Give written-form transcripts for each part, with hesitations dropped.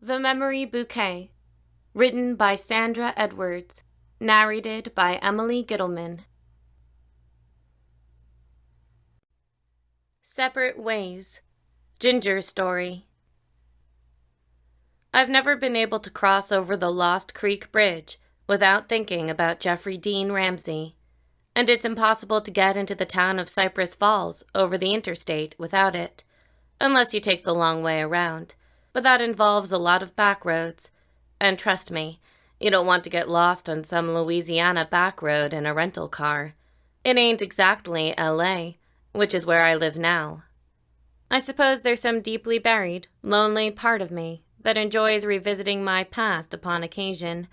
The Memory Bouquet, written by Sandra Edwards, narrated by Emily Gittleman. Separate Ways, Ginger's Story. I've never been able to cross over the Lost Creek Bridge without thinking about Jeffrey Dean Ramsey, and it's impossible to get into the town of Cypress Falls over the interstate without it, unless you take the long way around. But that involves a lot of back roads, and trust me, you don't want to get lost on some Louisiana back road in a rental car. It ain't exactly LA, which is where I live now. I suppose there's some deeply buried, lonely part of me that enjoys revisiting my past upon occasion,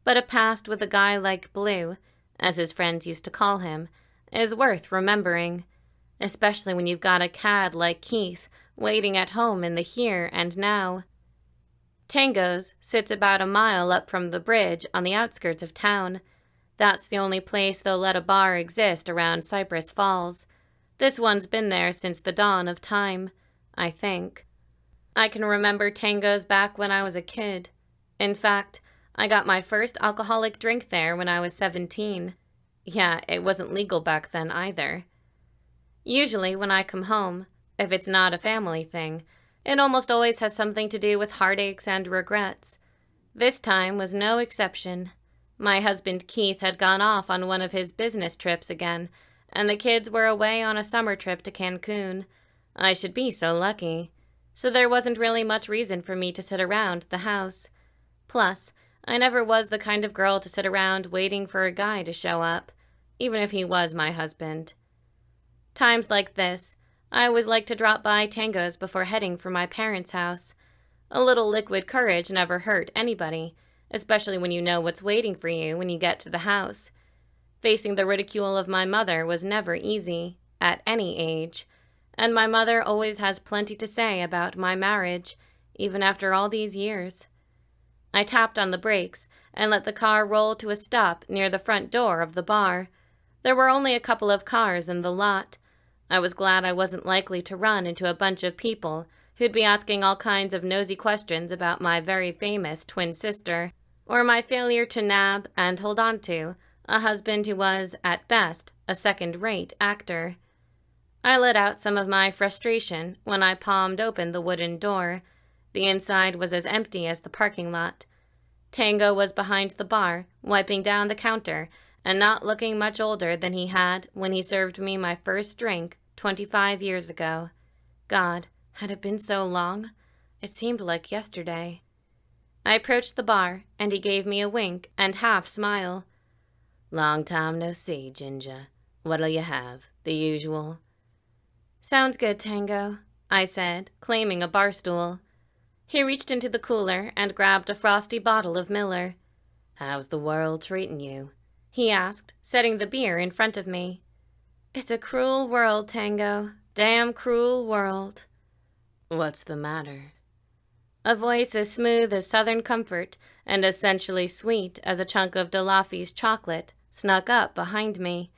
but a past with a guy like Blue, as his friends used to call him, is worth remembering, especially when you've got a cad like Keith waiting at home in the here and now. Tango's sits about a mile up from the bridge on the outskirts of town. That's the only place they'll let a bar exist around Cypress Falls. This one's been there since the dawn of time, I think. I can remember Tango's back when I was a kid. In fact, I got my first alcoholic drink there when I was 17. Yeah, it wasn't legal back then either. Usually when I come home, if it's not a family thing, it almost always has something to do with heartaches and regrets. This time was no exception. My husband Keith had gone off on one of his business trips again, and the kids were away on a summer trip to Cancun. I should be so lucky. So there wasn't really much reason for me to sit around the house. Plus, I never was the kind of girl to sit around waiting for a guy to show up, even if he was my husband. Times like this, I always like to drop by Tango's before heading for my parents' house. A little liquid courage never hurt anybody, especially when you know what's waiting for you when you get to the house. Facing the ridicule of my mother was never easy, at any age, and my mother always has plenty to say about my marriage, even after all these years. I tapped on the brakes and let the car roll to a stop near the front door of the bar. There were only a couple of cars in the lot. I was glad I wasn't likely to run into a bunch of people who'd be asking all kinds of nosy questions about my very famous twin sister, or my failure to nab and hold on to a husband who was, at best, a second-rate actor. I let out some of my frustration when I palmed open the wooden door. The inside was as empty as the parking lot. Tango was behind the bar, wiping down the counter, and not looking much older than he had when he served me my first drink 25 years ago. God, had it been so long? It seemed like yesterday. I approached the bar, and he gave me a wink and half smile. "Long time no see, Ginger. What'll you have? The usual?" "Sounds good, Tango," I said, claiming a bar stool. He reached into the cooler and grabbed a frosty bottle of Miller. "How's the world treating you?" he asked, setting the beer in front of me. "It's a cruel world, Tango. Damn cruel world." "What's the matter?" A voice as smooth as Southern comfort and essentially sweet as a chunk of DeLaffy's chocolate snuck up behind me.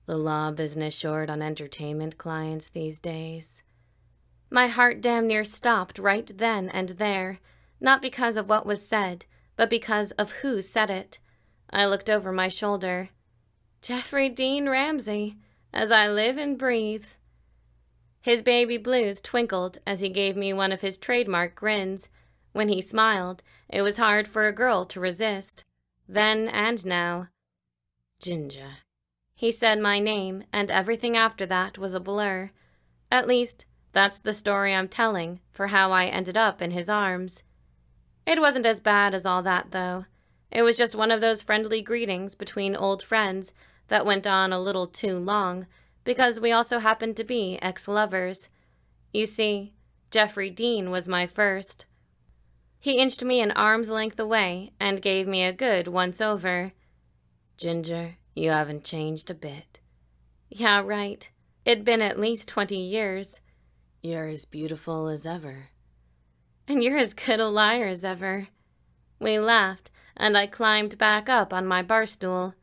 "The law business short on entertainment clients these days." My heart damn near stopped right then and there, not because of what was said, but because of who said it. I looked over my shoulder. Jeffrey Dean Ramsey, as I live and breathe. His baby blues twinkled as he gave me one of his trademark grins. When he smiled, it was hard for a girl to resist. Then and now. "Ginger." He said my name, and everything after that was a blur. At least, that's the story I'm telling for how I ended up in his arms. It wasn't as bad as all that, though. It was just one of those friendly greetings between old friends that went on a little too long, because we also happened to be ex-lovers. You see, Jeffrey Dean was my first. He inched me an arm's length away and gave me a good once-over. "Ginger, you haven't changed a bit." "Yeah, right. It'd been at least 20 years. "You're as beautiful as ever." "And you're as good a liar as ever." We laughed, and I climbed back up on my bar stool.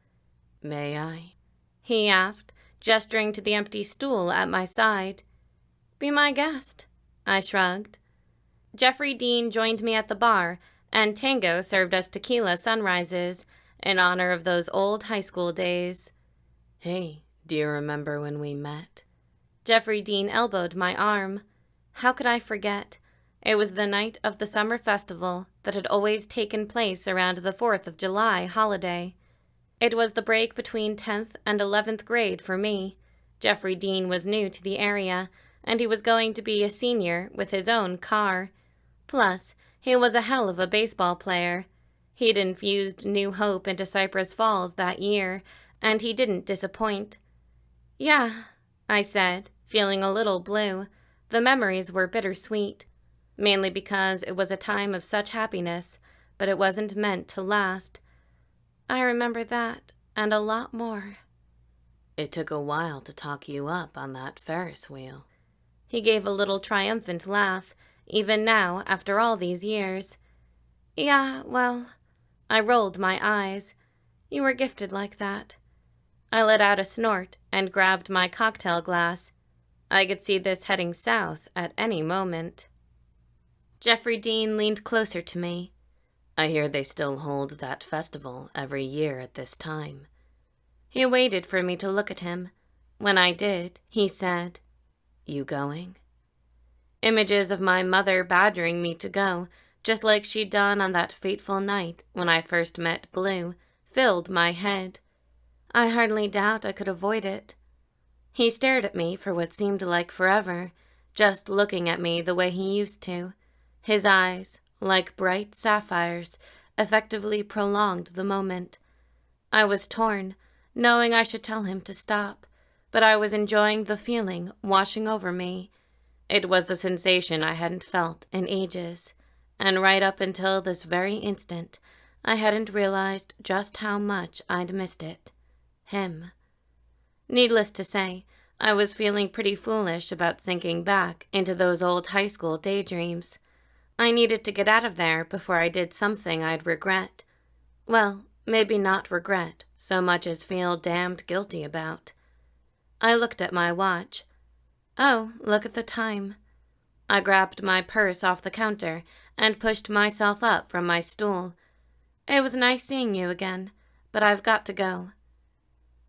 "May I?" he asked, gesturing to the empty stool at my side. "Be my guest," I shrugged. Jeffrey Dean joined me at the bar, and Tango served us tequila sunrises in honor of those old high school days. Hey, do you remember when we met? Jeffrey Dean elbowed my arm. How could I forget? It was the night of the summer festival that had always taken place around the 4th of July holiday. It was the break between 10th and 11th grade for me. Jeffrey Dean was new to the area, and he was going to be a senior with his own car. Plus, he was a hell of a baseball player. He'd infused new hope into Cypress Falls that year, and he didn't disappoint. Yeah, I said, feeling a little blue. The memories were bittersweet, mainly because it was a time of such happiness, but it wasn't meant to last. I remember that, and a lot more. It took a while to talk you up on that Ferris wheel. He gave a little triumphant laugh, even now, after all these years. Yeah, well, I rolled my eyes. You were gifted like that. I let out a snort and grabbed my cocktail glass. I could see this heading south at any moment. Jeffrey Dean leaned closer to me. I hear they still hold that festival every year at this time. He waited for me to look at him. When I did, he said, You going? Images of my mother badgering me to go, just like she'd done on that fateful night when I first met Blue, filled my head. I hardly doubt I could avoid it. He stared at me for what seemed like forever, just looking at me the way he used to. His eyes, like bright sapphires, effectively prolonged the moment. I was torn, knowing I should tell him to stop, but I was enjoying the feeling washing over me. It was a sensation I hadn't felt in ages, and right up until this very instant, I hadn't realized just how much I'd missed it. Him. Needless to say, I was feeling pretty foolish about sinking back into those old high school daydreams. I needed to get out of there before I did something I'd regret. Well, maybe not regret so much as feel damned guilty about. I looked at my watch. Oh, look at the time. I grabbed my purse off the counter and pushed myself up from my stool. It was nice seeing you again, but I've got to go.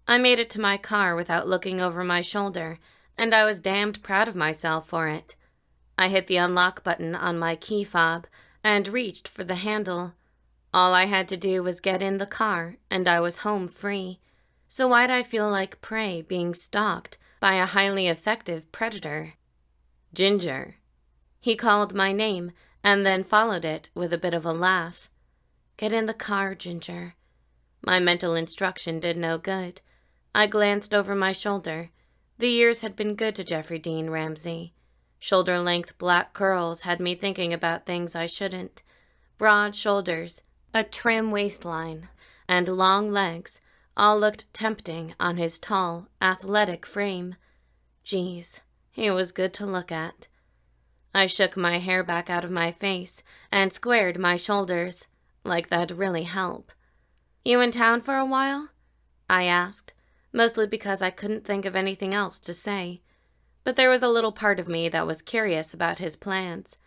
I made it to my car without looking over my shoulder, and I was damned proud of myself for it. I hit the unlock button on my key fob and reached for the handle. All I had to do was get in the car, and I was home free. So why'd I feel like prey being stalked by a highly effective predator? Ginger. He called my name, and then followed it with a bit of a laugh. Get in the car, Ginger. My mental instruction did no good. I glanced over my shoulder. The years had been good to Jeffrey Dean Ramsey. Shoulder-length black curls had me thinking about things I shouldn't. Broad shoulders, a trim waistline, and long legs all looked tempting on his tall, athletic frame. Geez, he was good to look at. I shook my hair back out of my face and squared my shoulders, like that'd really help. You in town for a while? I asked, mostly because I couldn't think of anything else to say. But there was a little part of me that was curious about his plans.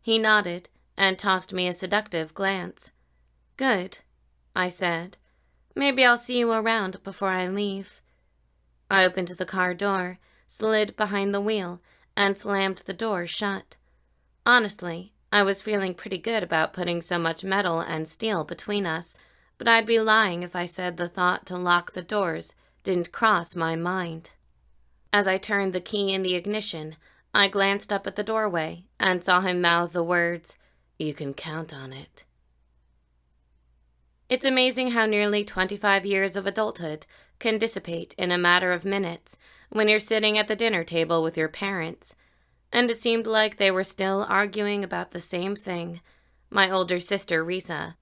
He nodded and tossed me a seductive glance. Good, I said. Maybe I'll see you around before I leave. I opened the car door, slid behind the wheel, and slammed the door shut. Honestly, I was feeling pretty good about putting so much metal and steel between us, but I'd be lying if I said the thought to lock the doors didn't cross my mind. As I turned the key in the ignition, I glanced up at the doorway and saw him mouth the words, "You can count on it." It's amazing how nearly 25 years of adulthood can dissipate in a matter of minutes when you're sitting at the dinner table with your parents. And it seemed like they were still arguing about the same thing, my older sister, Risa.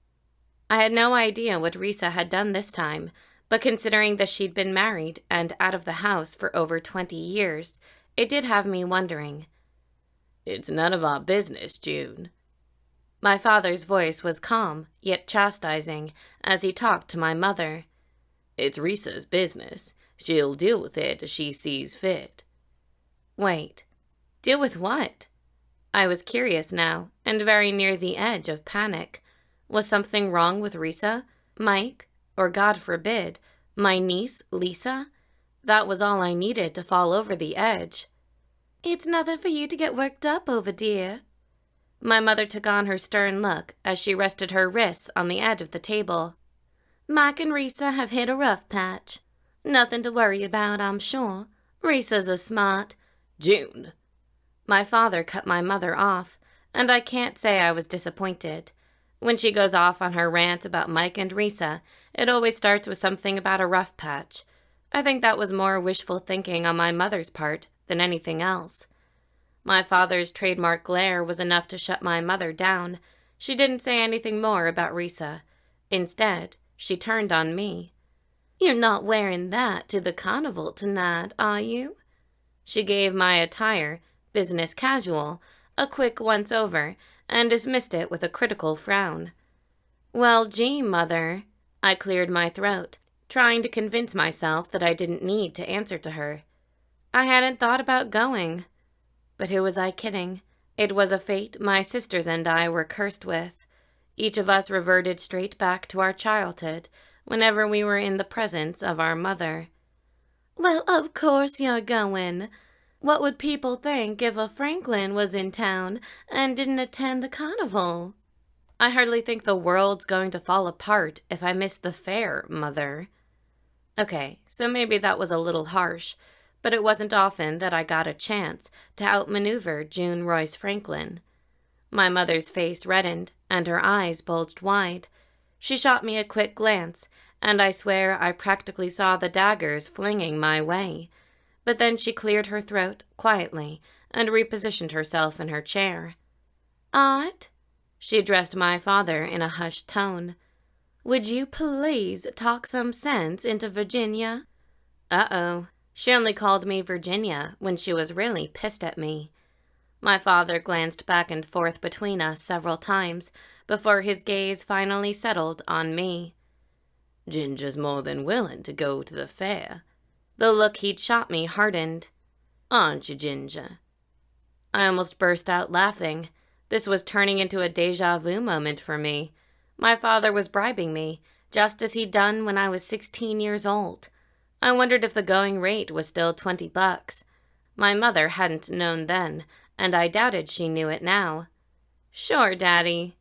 I had no idea what Risa had done this time, but considering that she'd been married and out of the house for over 20 years, it did have me wondering. It's none of our business, June. My father's voice was calm, yet chastising, as he talked to my mother. It's Risa's business. She'll deal with it as she sees fit. Wait, deal with what? I was curious now, and very near the edge of panic. Was something wrong with Risa, Mike, or God forbid, my niece, Lisa? That was all I needed to fall over the edge. "It's nothing for you to get worked up over, dear." My mother took on her stern look as she rested her wrists on the edge of the table. "Mike and Risa have hit a rough patch. Nothing to worry about, I'm sure. Risa's a smart—" "June!" My father cut my mother off, and I can't say I was disappointed. When she goes off on her rant about Mike and Risa, it always starts with something about a rough patch. I think that was more wishful thinking on my mother's part than anything else. My father's trademark glare was enough to shut my mother down. She didn't say anything more about Risa. Instead, she turned on me. "You're not wearing that to the carnival tonight, are you?" She gave my attire, business casual, a quick once-over, and dismissed it with a critical frown. "Well, gee, Mother." I cleared my throat, trying to convince myself that I didn't need to answer to her. I hadn't thought about going. But who was I kidding? It was a fate my sisters and I were cursed with. Each of us reverted straight back to our childhood whenever we were in the presence of our mother. "Well, of course you're going. What would people think if a Franklin was in town and didn't attend the carnival?" "I hardly think the world's going to fall apart if I miss the fair, Mother." Okay, so maybe that was a little harsh, but it wasn't often that I got a chance to outmaneuver June Royce Franklin. My mother's face reddened, and her eyes bulged wide. She shot me a quick glance, and I swear I practically saw the daggers flinging my way. But then she cleared her throat quietly and repositioned herself in her chair. "Art," she addressed my father in a hushed tone, "would you please talk some sense into Virginia?" Uh-oh. She only called me Virginia when she was really pissed at me. My father glanced back and forth between us several times before his gaze finally settled on me. "Ginger's more than willing to go to the fair." The look he'd shot me hardened. "Aren't you, Ginger?" I almost burst out laughing. This was turning into a déjà vu moment for me. My father was bribing me, just as he'd done when I was 16 years old. I wondered if the going rate was still $20. My mother hadn't known then, and I doubted she knew it now. "Sure, Daddy."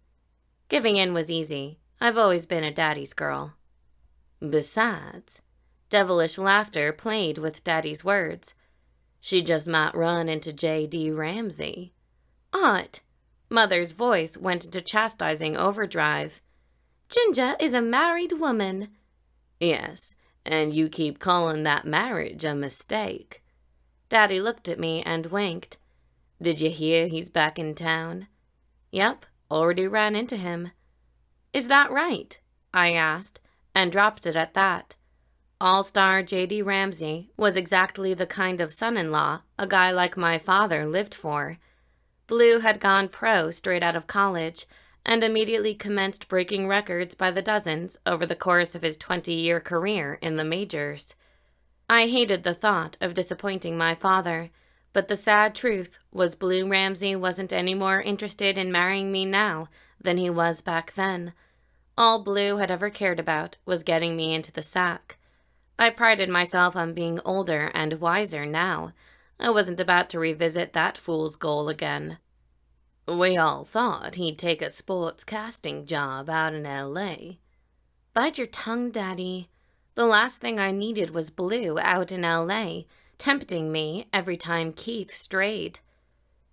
Giving in was easy. I've always been a daddy's girl. "Besides," devilish laughter played with Daddy's words, "she just might run into J.D. Ramsey." "Aunt!" Mother's voice went into chastising overdrive. "Ginger is a married woman." "Yes, and you keep calling that marriage a mistake." Daddy looked at me and winked. "Did you hear he's back in town?" "Yep, already ran into him." "Is that right?" I asked, and dropped it at that. All-star J.D. Ramsey was exactly the kind of son-in-law a guy like my father lived for. Blue had gone pro straight out of college and immediately commenced breaking records by the dozens over the course of his 20-year career in the majors. I hated the thought of disappointing my father, but the sad truth was Blue Ramsey wasn't any more interested in marrying me now than he was back then. All Blue had ever cared about was getting me into the sack. I prided myself on being older and wiser now. I wasn't about to revisit that fool's goal again. "We all thought he'd take a sports casting job out in L.A. "Bite your tongue, Daddy. The last thing I needed was Blue out in L.A., tempting me every time Keith strayed.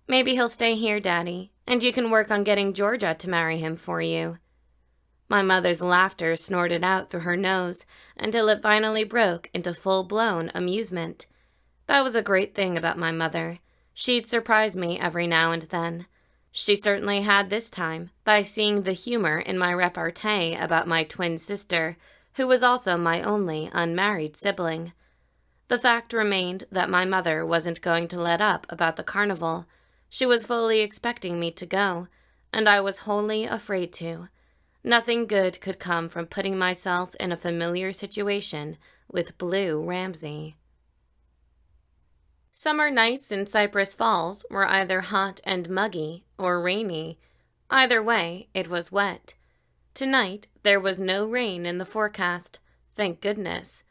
Maybe he'll stay here, Daddy, and you can work on getting Georgia to marry him for you." My mother's laughter snorted out through her nose until it finally broke into full-blown amusement. That was a great thing about my mother. She'd surprise me every now and then. She certainly had this time, by seeing the humor in my repartee about my twin sister, who was also my only unmarried sibling. The fact remained that my mother wasn't going to let up about the carnival. She was fully expecting me to go, and I was wholly afraid to. Nothing good could come from putting myself in a familiar situation with Blue Ramsey. Summer nights in Cypress Falls were either hot and muggy or rainy. Either way, it was wet. Tonight, there was no rain in the forecast. Thank goodness.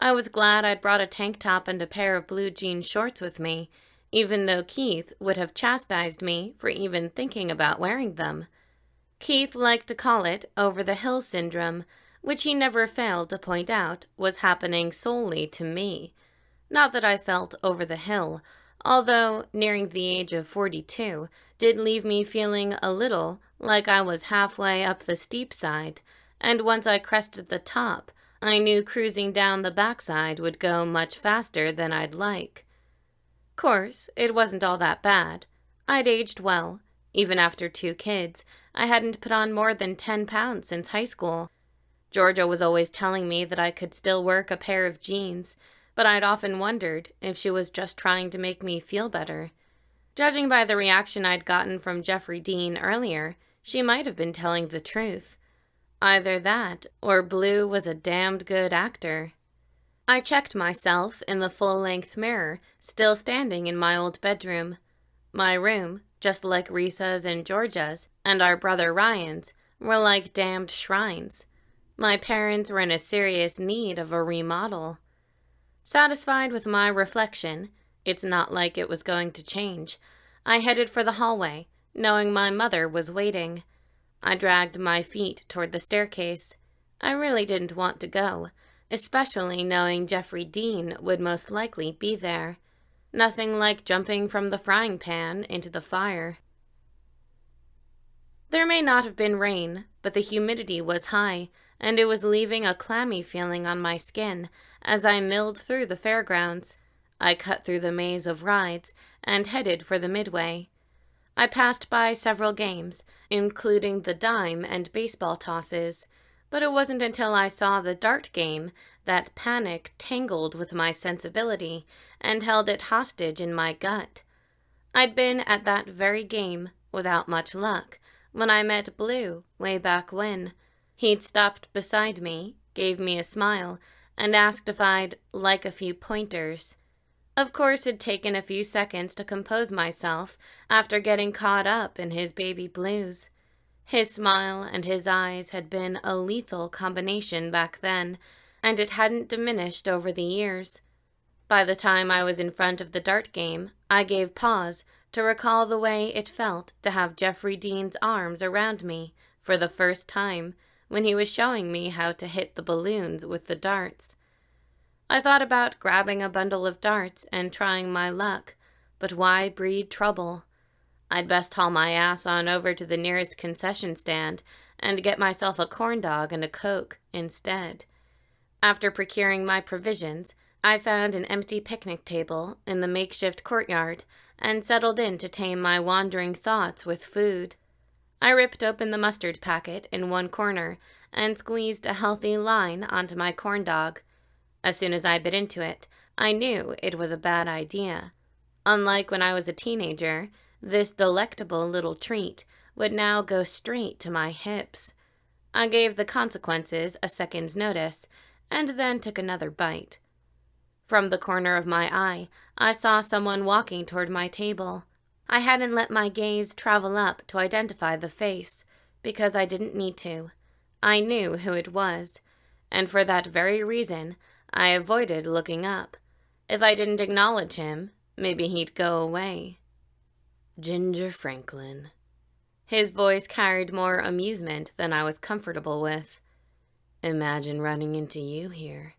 I was glad I'd brought a tank top and a pair of blue jean shorts with me, even though Keith would have chastised me for even thinking about wearing them. Keith liked to call it over-the-hill syndrome, which he never failed to point out was happening solely to me. Not that I felt over the hill, although nearing the age of 42 did leave me feeling a little like I was halfway up the steep side, and once I crested the top, I knew cruising down the backside would go much faster than I'd like. Course, it wasn't all that bad. I'd aged well. Even after 2 kids, I hadn't put on more than 10 pounds since high school. Georgia was always telling me that I could still work a pair of jeans, but I'd often wondered if she was just trying to make me feel better. Judging by the reaction I'd gotten from Jeffrey Dean earlier, she might have been telling the truth. Either that, or Blue was a damned good actor. I checked myself in the full-length mirror, still standing in my old bedroom. My room, just like Risa's and Georgia's, and our brother Ryan's, were like damned shrines. My parents were in a serious need of a remodel. Satisfied with my reflection, it's not like it was going to change, I headed for the hallway, knowing my mother was waiting. I dragged my feet toward the staircase. I really didn't want to go, especially knowing Jeffrey Dean would most likely be there. Nothing like jumping from the frying pan into the fire. There may not have been rain, but the humidity was high, and it was leaving a clammy feeling on my skin as I milled through the fairgrounds. I cut through the maze of rides and headed for the midway. I passed by several games, including the dime and baseball tosses, but it wasn't until I saw the dart game that panic tangled with my sensibility and held it hostage in my gut. I'd been at that very game, without much luck, when I met Blue way back when. He'd stopped beside me, gave me a smile, and asked if I'd like a few pointers. Of course, it'd taken a few seconds to compose myself after getting caught up in his baby blues. His smile and his eyes had been a lethal combination back then, and it hadn't diminished over the years. By the time I was in front of the dart game, I gave pause to recall the way it felt to have Jeffrey Dean's arms around me for the first time when he was showing me how to hit the balloons with the darts. I thought about grabbing a bundle of darts and trying my luck, but why breed trouble? I'd best haul my ass on over to the nearest concession stand and get myself a corn dog and a Coke instead. After procuring my provisions, I found an empty picnic table in the makeshift courtyard and settled in to tame my wandering thoughts with food. I ripped open the mustard packet in one corner and squeezed a healthy line onto my corn dog. As soon as I bit into it, I knew it was a bad idea. Unlike when I was a teenager, this delectable little treat would now go straight to my hips. I gave the consequences a second's notice, and then took another bite. From the corner of my eye, I saw someone walking toward my table. I hadn't let my gaze travel up to identify the face, because I didn't need to. I knew who it was, and for that very reason, I avoided looking up. If I didn't acknowledge him, maybe he'd go away. Ginger Franklin. His voice carried more amusement than I was comfortable with. Imagine running into you here.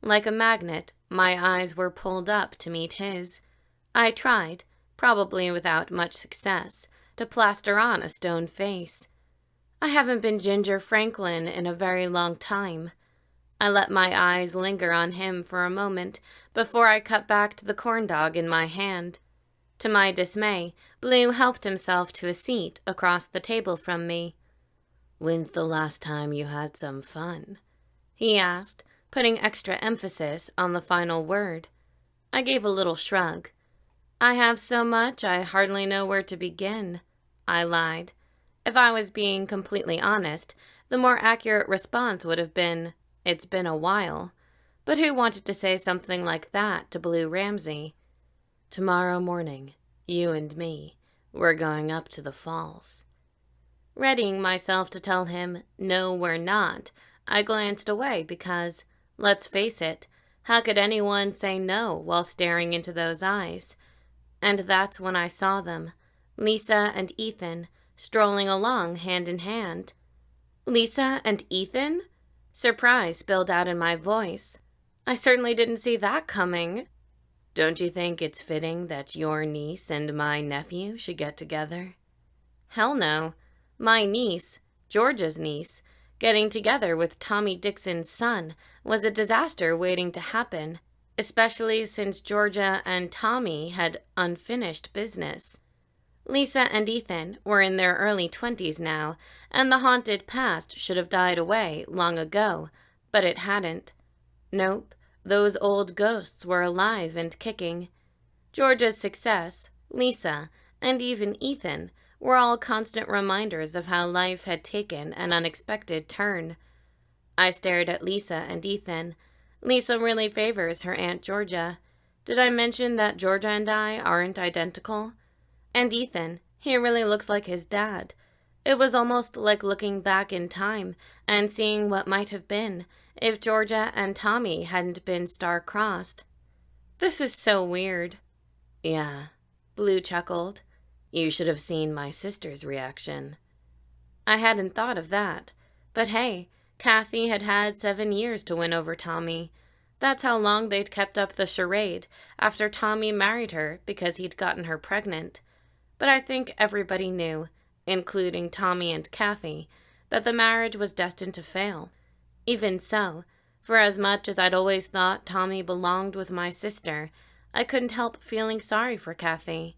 Like a magnet, my eyes were pulled up to meet his. I tried, probably without much success, to plaster on a stone face. I haven't been Ginger Franklin in a very long time. I let my eyes linger on him for a moment before I cut back to the corn dog in my hand. To my dismay, Blue helped himself to a seat across the table from me. "When's the last time you had some fun?" he asked, putting extra emphasis on the final word. I gave a little shrug. "I have so much I hardly know where to begin," I lied. If I was being completely honest, the more accurate response would have been, "It's been a while." But who wanted to say something like that to Blue Ramsey? Tomorrow morning, you and me, we're going up to the falls." Readying myself to tell him, "No, we're not," I glanced away because, let's face it, how could anyone say no while staring into those eyes? And that's when I saw them, Lisa and Ethan, strolling along hand in hand. "Lisa and Ethan?" Surprise spilled out in my voice. I certainly didn't see that coming. "Don't you think it's fitting that your niece and my nephew should get together?" Hell no. My niece, Georgia's niece, getting together with Tommy Dixon's son was a disaster waiting to happen, especially since Georgia and Tommy had unfinished business. Lisa and Ethan were in their early 20s now, and the haunted past should have died away long ago, but it hadn't. Nope, those old ghosts were alive and kicking. Georgia's success, Lisa, and even Ethan were all constant reminders of how life had taken an unexpected turn. I stared at Lisa and Ethan. Lisa really favors her Aunt Georgia. Did I mention that Georgia and I aren't identical? And Ethan, he really looks like his dad. It was almost like looking back in time and seeing what might have been if Georgia and Tommy hadn't been star-crossed. This is so weird. "Yeah," Blue chuckled. "You should have seen my sister's reaction." I hadn't thought of that. But hey, Kathy had had 7 years to win over Tommy. That's how long they'd kept up the charade after Tommy married her because he'd gotten her pregnant. But I think everybody knew, including Tommy and Kathy, that the marriage was destined to fail. Even so, for as much as I'd always thought Tommy belonged with my sister, I couldn't help feeling sorry for Kathy.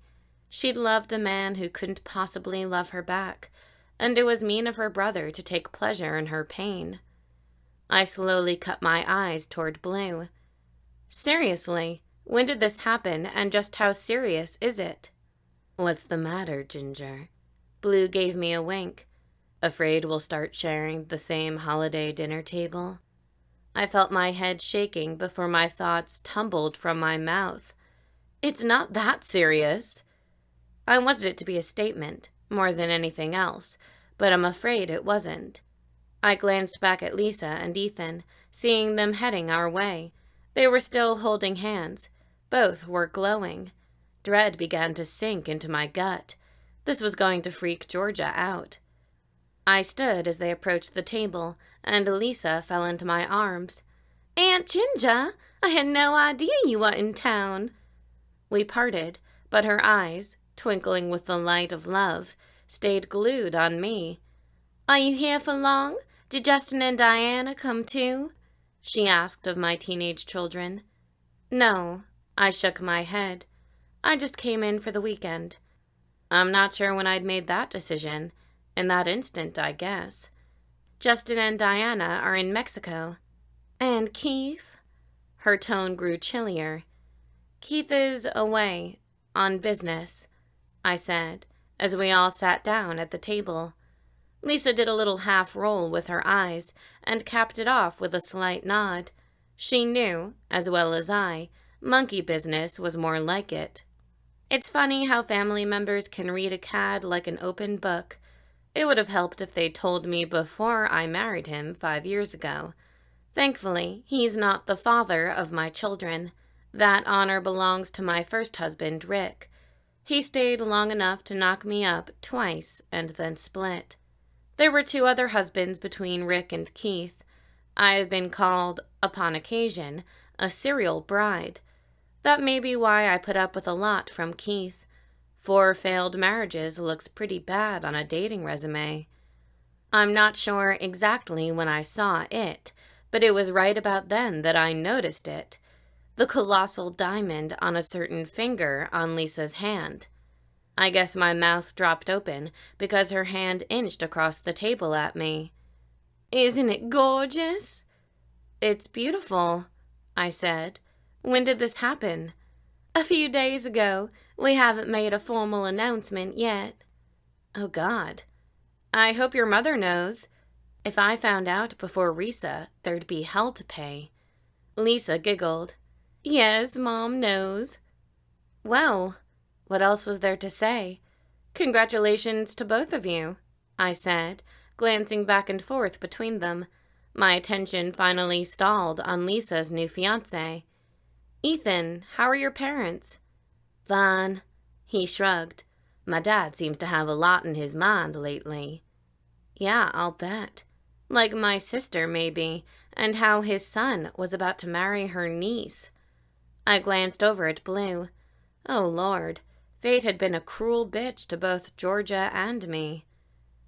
She'd loved a man who couldn't possibly love her back, and it was mean of her brother to take pleasure in her pain. I slowly cut my eyes toward Blue. Seriously, when did this happen, and just how serious is it? "What's the matter, Ginger?" Blue gave me a wink. "Afraid we'll start sharing the same holiday dinner table?" I felt my head shaking before my thoughts tumbled from my mouth. It's not that serious. I wanted it to be a statement, more than anything else, but I'm afraid it wasn't. I glanced back at Lisa and Ethan, seeing them heading our way. They were still holding hands. Both were glowing. Dread began to sink into my gut. This was going to freak Georgia out. I stood as they approached the table, and Lisa fell into my arms. "Aunt Ginger, I had no idea you were in town." We parted, but her eyes, twinkling with the light of love, stayed glued on me. "Are you here for long? Did Justin and Diana come too?" she asked of my teenage children. "No," I shook my head. "I just came in for the weekend." I'm not sure when I'd made that decision. In that instant, I guess. Justin and Diana are in Mexico. "And Keith?" Her tone grew chillier. "Keith is away, on business," I said, as we all sat down at the table. Lisa did a little half roll with her eyes and capped it off with a slight nod. She knew, as well as I, monkey business was more like it. It's funny how family members can read a cad like an open book. It would have helped if they'd told me before I married him 5 years ago. Thankfully, he's not the father of my children. That honor belongs to my first husband, Rick. He stayed long enough to knock me up twice and then split. There were 2 other husbands between Rick and Keith. I have been called, upon occasion, a serial bride. That may be why I put up with a lot from Keith. 4 failed marriages looks pretty bad on a dating resume. I'm not sure exactly when I saw it, but it was right about then that I noticed it. The colossal diamond on a certain finger on Lisa's hand. I guess my mouth dropped open because her hand inched across the table at me. "Isn't it gorgeous?" "It's beautiful," I said. "When did this happen?" "A few days ago. We haven't made a formal announcement yet." Oh, God. I hope your mother knows. If I found out before Risa, there'd be hell to pay. Lisa giggled. "Yes, Mom knows." Well, what else was there to say? Congratulations to both of you, I said, glancing back and forth between them. My attention finally stalled on Lisa's new fiancé. Ethan, how are your parents? Fine, he shrugged. My dad seems to have a lot in his mind lately. Yeah, I'll bet. Like my sister, maybe, and how his son was about to marry her niece. I glanced over at Blue. Oh, Lord, fate had been a cruel bitch to both Georgia and me.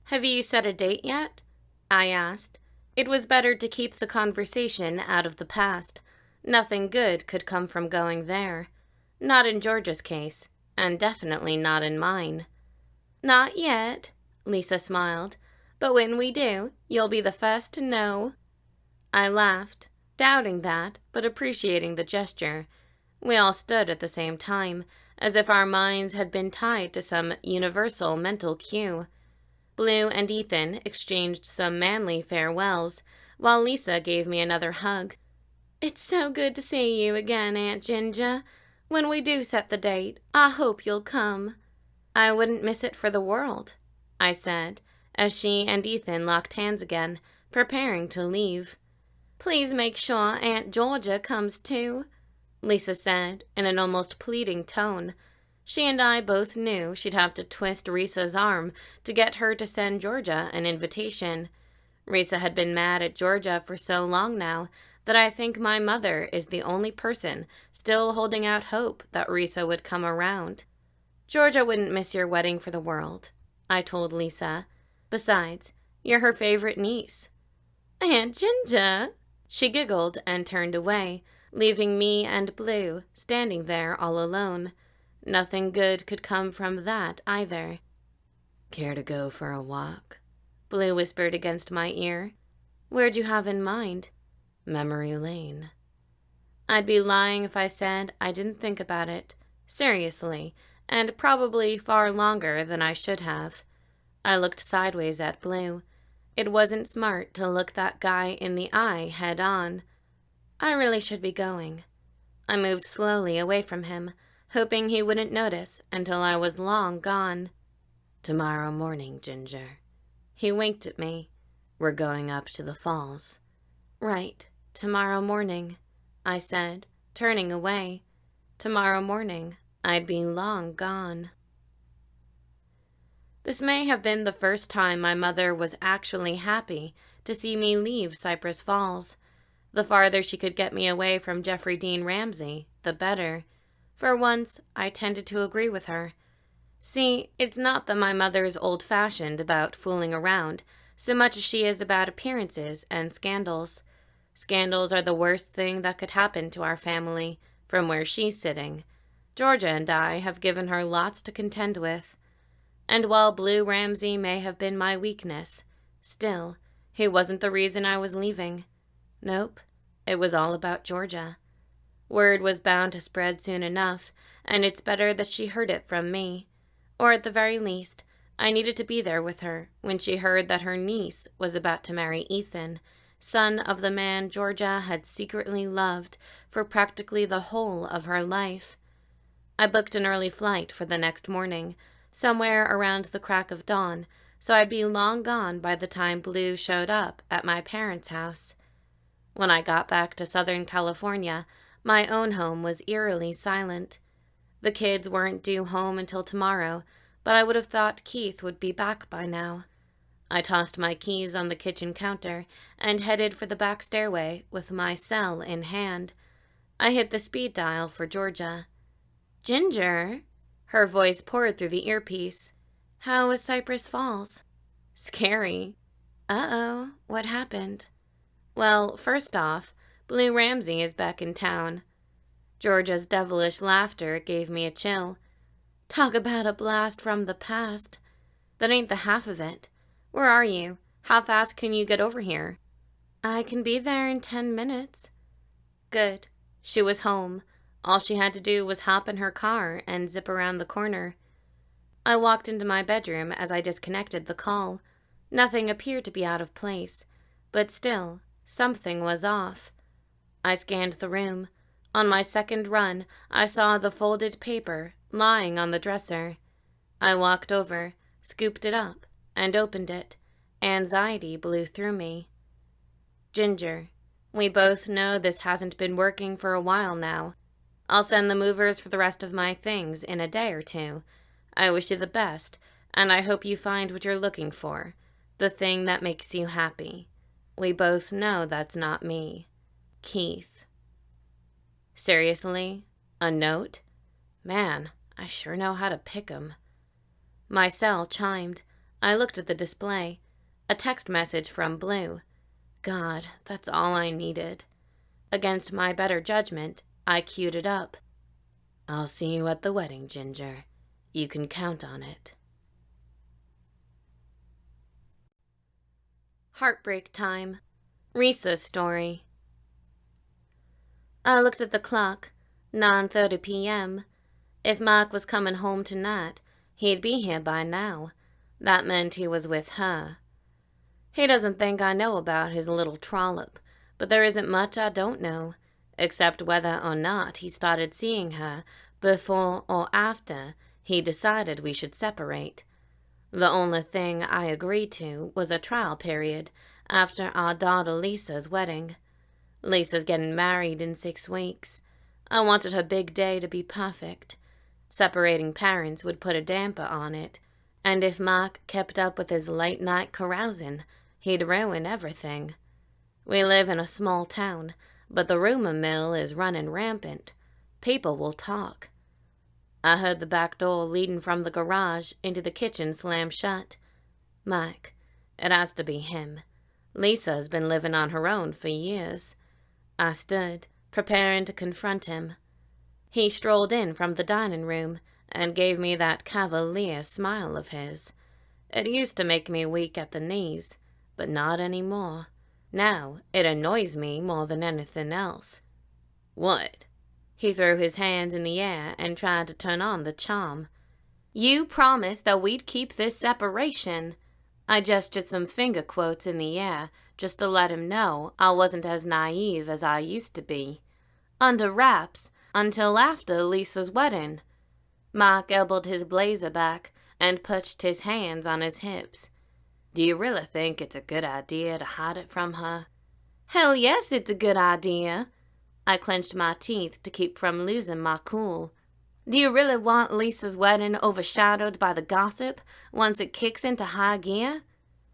Have you set a date yet? I asked. It was better to keep the conversation out of the past. Nothing good could come from going there. Not in Georgia's case, and definitely not in mine. Not yet, Lisa smiled. But when we do, you'll be the first to know. I laughed, doubting that, but appreciating the gesture. We all stood at the same time, as if our minds had been tied to some universal mental cue. Blue and Ethan exchanged some manly farewells, while Lisa gave me another hug. It's so good to see you again, Aunt Ginger. When we do set the date, I hope you'll come. I wouldn't miss it for the world, I said, as she and Ethan locked hands again, preparing to leave. Please make sure Aunt Georgia comes too, Lisa said in an almost pleading tone. She and I both knew she'd have to twist Risa's arm to get her to send Georgia an invitation. Risa had been mad at Georgia for so long now that I think my mother is the only person still holding out hope that Risa would come around. Georgia wouldn't miss your wedding for the world, I told Lisa. Besides, you're her favorite niece. Aunt Ginger! She giggled and turned away, leaving me and Blue standing there all alone. Nothing good could come from that either. Care to go for a walk? Blue whispered against my ear. Where'd you have in mind? Memory Lane. I'd be lying if I said I didn't think about it, seriously, and probably far longer than I should have. I looked sideways at Blue. It wasn't smart to look that guy in the eye head on. I really should be going. I moved slowly away from him, hoping he wouldn't notice until I was long gone. Tomorrow morning, Ginger. He winked at me. We're going up to the falls. Right, tomorrow morning, I said, turning away. Tomorrow morning, I'd be long gone. This may have been the first time my mother was actually happy to see me leave Cypress Falls. The farther she could get me away from Jeffrey Dean Ramsey, the better. For once, I tended to agree with her. See, it's not that my mother's old-fashioned about fooling around, so much as she is about appearances and scandals. Scandals are the worst thing that could happen to our family, from where she's sitting. Georgia and I have given her lots to contend with. And while Blue Ramsey may have been my weakness, still, he wasn't the reason I was leaving. Nope, it was all about Georgia. Word was bound to spread soon enough, and it's better that she heard it from me. Or at the very least, I needed to be there with her when she heard that her niece was about to marry Ethan, son of the man Georgia had secretly loved for practically the whole of her life. I booked an early flight for the next morning, somewhere around the crack of dawn, so I'd be long gone by the time Blue showed up at my parents' house. When I got back to Southern California, my own home was eerily silent. The kids weren't due home until tomorrow, but I would have thought Keith would be back by now. I tossed my keys on the kitchen counter and headed for the back stairway with my cell in hand. I hit the speed dial for Georgia. Ginger? Her voice poured through the earpiece. How was Cypress Falls? Scary. Uh-oh, what happened? Well, first off, Blue Ramsey is back in town. Georgia's devilish laughter gave me a chill. Talk about a blast from the past. That ain't the half of it. Where are you? How fast can you get over here? I can be there in 10 minutes. Good. She was home. All she had to do was hop in her car and zip around the corner. I walked into my bedroom as I disconnected the call. Nothing appeared to be out of place, but still, something was off. I scanned the room. On my second run, I saw the folded paper lying on the dresser. I walked over, scooped it up, and opened it. Anxiety blew through me. Ginger, we both know this hasn't been working for a while now. I'll send the movers for the rest of my things in a day or two. I wish you the best, and I hope you find what you're looking for, the thing that makes you happy. We both know that's not me. Keith. Seriously? A note? Man, I sure know how to pick 'em. My cell chimed. I looked at the display. A text message from Blue. God, that's all I needed. Against my better judgment, I queued it up. I'll see you at the wedding, Ginger. You can count on it. Heartbreak time. Risa's story. I looked at the clock. 9:30 p.m. If Mark was coming home tonight, he'd be here by now. That meant he was with her. He doesn't think I know about his little trollop, but there isn't much I don't know, except whether or not he started seeing her before or after he decided we should separate. The only thing I agreed to was a trial period after our daughter Lisa's wedding. Lisa's getting married in 6 weeks. I wanted her big day to be perfect. Separating parents would put a damper on it, and if Mark kept up with his late-night carousing, he'd ruin everything. We live in a small town, but the rumor mill is running rampant. People will talk. I heard the back door leading from the garage into the kitchen slam shut. Mike. It has to be him. Lisa's been living on her own for years. I stood, preparing to confront him. He strolled in from the dining room and gave me that cavalier smile of his. It used to make me weak at the knees, but not anymore. Now it annoys me more than anything else. What? He threw his hands in the air and tried to turn on the charm. You promised that we'd keep this separation. I gestured some finger quotes in the air just to let him know I wasn't as naive as I used to be. Under wraps until after Lisa's wedding. Mark elbowed his blazer back and pushed his hands on his hips. Do you really think it's a good idea to hide it from her? Hell yes, it's a good idea. I clenched my teeth to keep from losing my cool. Do you really want Lisa's wedding overshadowed by the gossip once it kicks into high gear?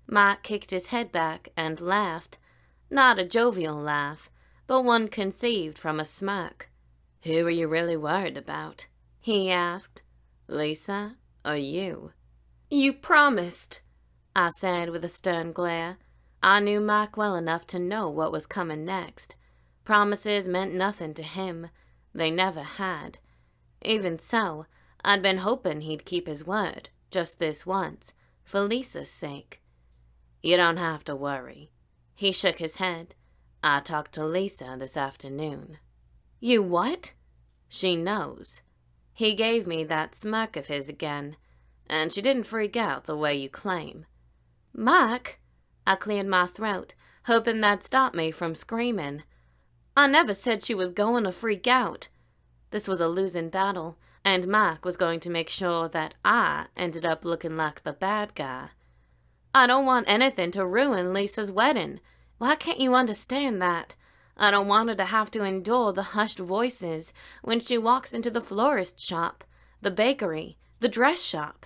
Mike kicked his head back and laughed. Not a jovial laugh, but one conceived from a smirk. Who are you really worried about? He asked. Lisa or you? You promised, I said with a stern glare. I knew Mike well enough to know what was coming next. Promises meant nothing to him. They never had. Even so, I'd been hoping he'd keep his word, just this once, for Lisa's sake. You don't have to worry. He shook his head. I talked to Lisa this afternoon. You what? She knows. He gave me that smirk of his again, and she didn't freak out the way you claim. Mike? I cleared my throat, hoping that'd stop me from screaming. I never said she was going to freak out. This was a losing battle, and Mike was going to make sure that I ended up looking like the bad guy. I don't want anything to ruin Lisa's wedding. Why can't you understand that? I don't want her to have to endure the hushed voices when she walks into the florist shop, the bakery, the dress shop.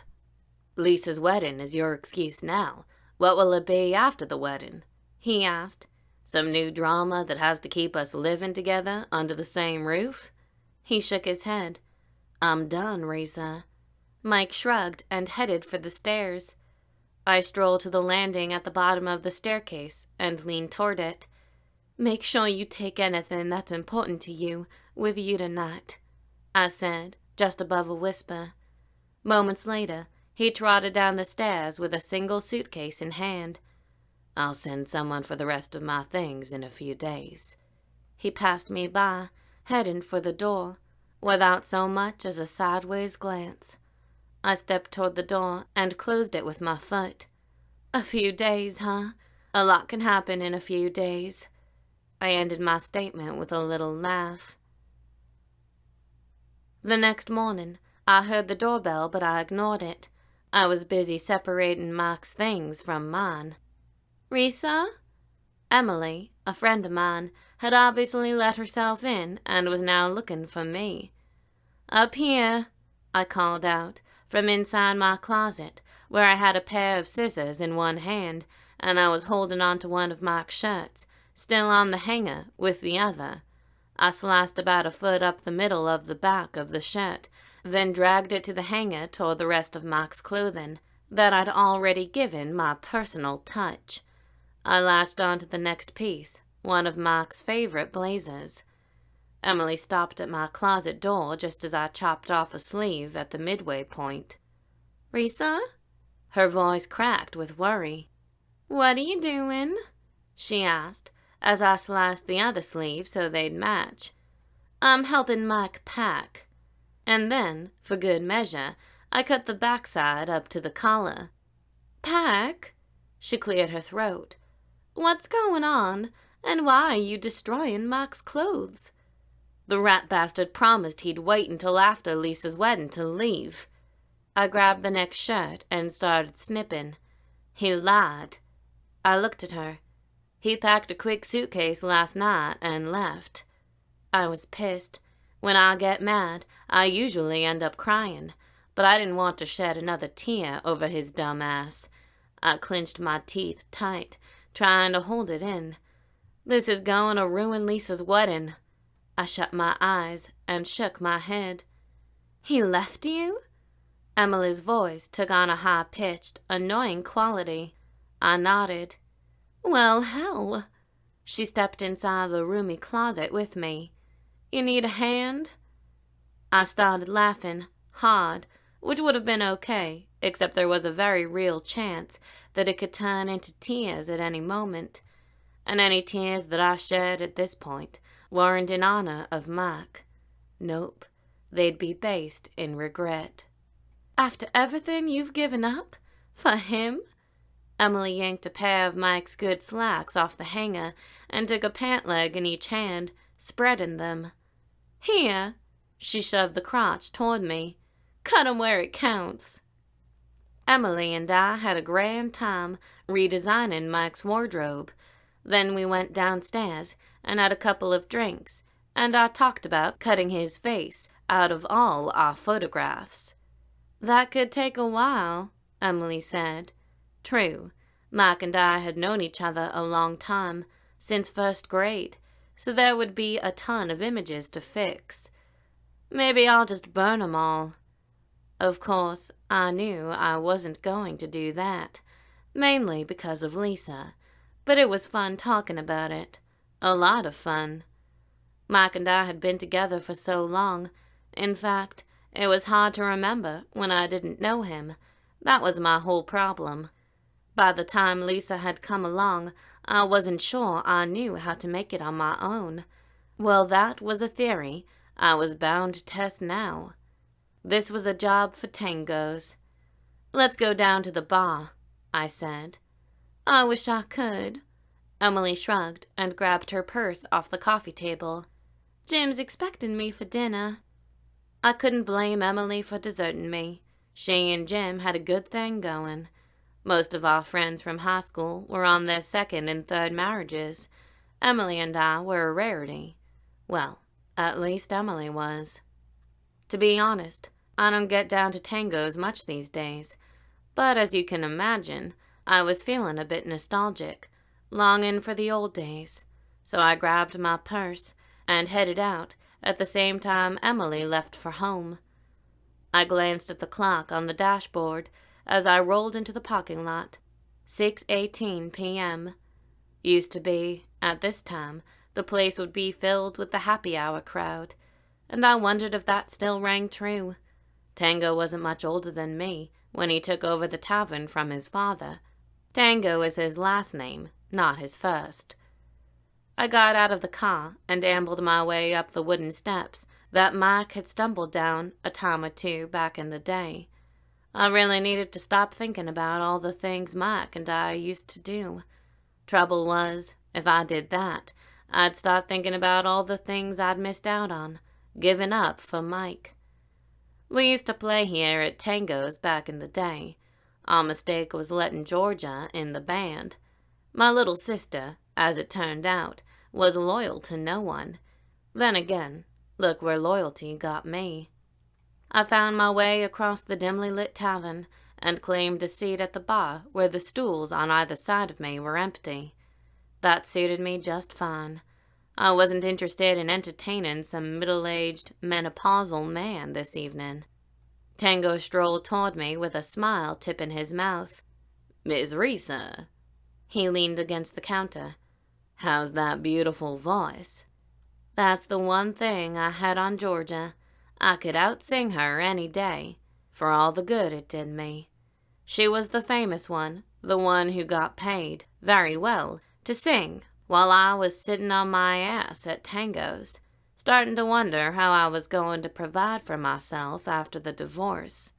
Lisa's wedding is your excuse now. What will it be after the wedding? He asked. Some new drama that has to keep us living together under the same roof? He shook his head. I'm done, Risa. Mike shrugged and headed for the stairs. I strolled to the landing at the bottom of the staircase and leaned toward it. Make sure you take anything that's important to you with you tonight, I said, just above a whisper. Moments later, he trotted down the stairs with a single suitcase in hand. I'll send someone for the rest of my things in a few days. He passed me by, heading for the door, without so much as a sideways glance. I stepped toward the door and closed it with my foot. A few days, huh? A lot can happen in a few days. I ended my statement with a little laugh. The next morning, I heard the doorbell, but I ignored it. I was busy separating Mike's things from mine. "Risa?" Emily, a friend of mine, had obviously let herself in and was now looking for me. "Up here," I called out from inside my closet, where I had a pair of scissors in one hand, and I was holding on to one of Mike's shirts, still on the hanger, with the other. I sliced about a foot up the middle of the back of the shirt, then dragged it to the hanger toward the rest of Mike's clothing that I'd already given my personal touch. I latched onto the next piece, one of Mike's favorite blazers. Emily stopped at my closet door just as I chopped off a sleeve at the midway point. "Risa?" Her voice cracked with worry. "What are you doing?" she asked, as I sliced the other sleeve so they'd match. "I'm helping Mike pack." And then, for good measure, I cut the backside up to the collar. "Pack?" She cleared her throat. "What's going on, and why are you destroying Mike's clothes?" The rat bastard promised he'd wait until after Lisa's wedding to leave. I grabbed the next shirt and started snipping. He lied. I looked at her. He packed a quick suitcase last night and left. I was pissed. When I get mad, I usually end up crying, but I didn't want to shed another tear over his dumb ass. I clenched my teeth tight, trying to hold it in. This is going to ruin Lisa's wedding. I shut my eyes and shook my head. "He left you?" Emily's voice took on a high-pitched, annoying quality. I nodded. "Well, hell." She stepped inside the roomy closet with me. "You need a hand?" I started laughing, hard, which would have been okay, except there was a very real chance that it could turn into tears at any moment. And any tears that I shed at this point weren't in honor of Mike. Nope, they'd be based in regret. "After everything you've given up? For him?" Emily yanked a pair of Mike's good slacks off the hanger and took a pant leg in each hand, spreading them. "Here." She shoved the crotch toward me. "Cut 'em where it counts." Emily and I had a grand time redesigning Mike's wardrobe. Then we went downstairs and had a couple of drinks, and I talked about cutting his face out of all our photographs. "That could take a while," Emily said. True, Mike and I had known each other a long time, since first grade, so there would be a ton of images to fix. "Maybe I'll just burn 'em all." Of course, I knew I wasn't going to do that, mainly because of Lisa, but it was fun talking about it. A lot of fun. Mike and I had been together for so long. In fact, it was hard to remember when I didn't know him. That was my whole problem. By the time Lisa had come along, I wasn't sure I knew how to make it on my own. Well, that was a theory I was bound to test now. This was a job for tangos. "Let's go down to the bar," I said. "I wish I could." Emily shrugged and grabbed her purse off the coffee table. "Jim's expecting me for dinner." I couldn't blame Emily for deserting me. She and Jim had a good thing going. Most of our friends from high school were on their second and third marriages. Emily and I were a rarity. Well, at least Emily was. To be honest, I don't get down to tangos much these days. But as you can imagine, I was feeling a bit nostalgic, longing for the old days. So I grabbed my purse and headed out at the same time Emily left for home. I glanced at the clock on the dashboard as I rolled into the parking lot. 6:18 p.m. Used to be, at this time, the place would be filled with the happy hour crowd, and I wondered if that still rang true. Tango wasn't much older than me when he took over the tavern from his father. Tango is his last name, not his first. I got out of the car and ambled my way up the wooden steps that Mike had stumbled down a time or two back in the day. I really needed to stop thinking about all the things Mike and I used to do. Trouble was, if I did that, I'd start thinking about all the things I'd missed out on, given up for Mike. We used to play here at Tango's back in the day. Our mistake was letting Georgia in the band. My little sister, as it turned out, was loyal to no one. Then again, look where loyalty got me. I found my way across the dimly lit tavern and claimed a seat at the bar where the stools on either side of me were empty. That suited me just fine. I wasn't interested in entertaining some middle-aged, menopausal man this evening. Tango strolled toward me with a smile tipping his mouth. "Miss Risa." He leaned against the counter. "How's that beautiful voice?" That's the one thing I had on Georgia. I could out-sing her any day, for all the good it did me. She was the famous one, the one who got paid, very well, to sing, while I was sitting on my ass at Tango's, starting to wonder how I was going to provide for myself after the divorce.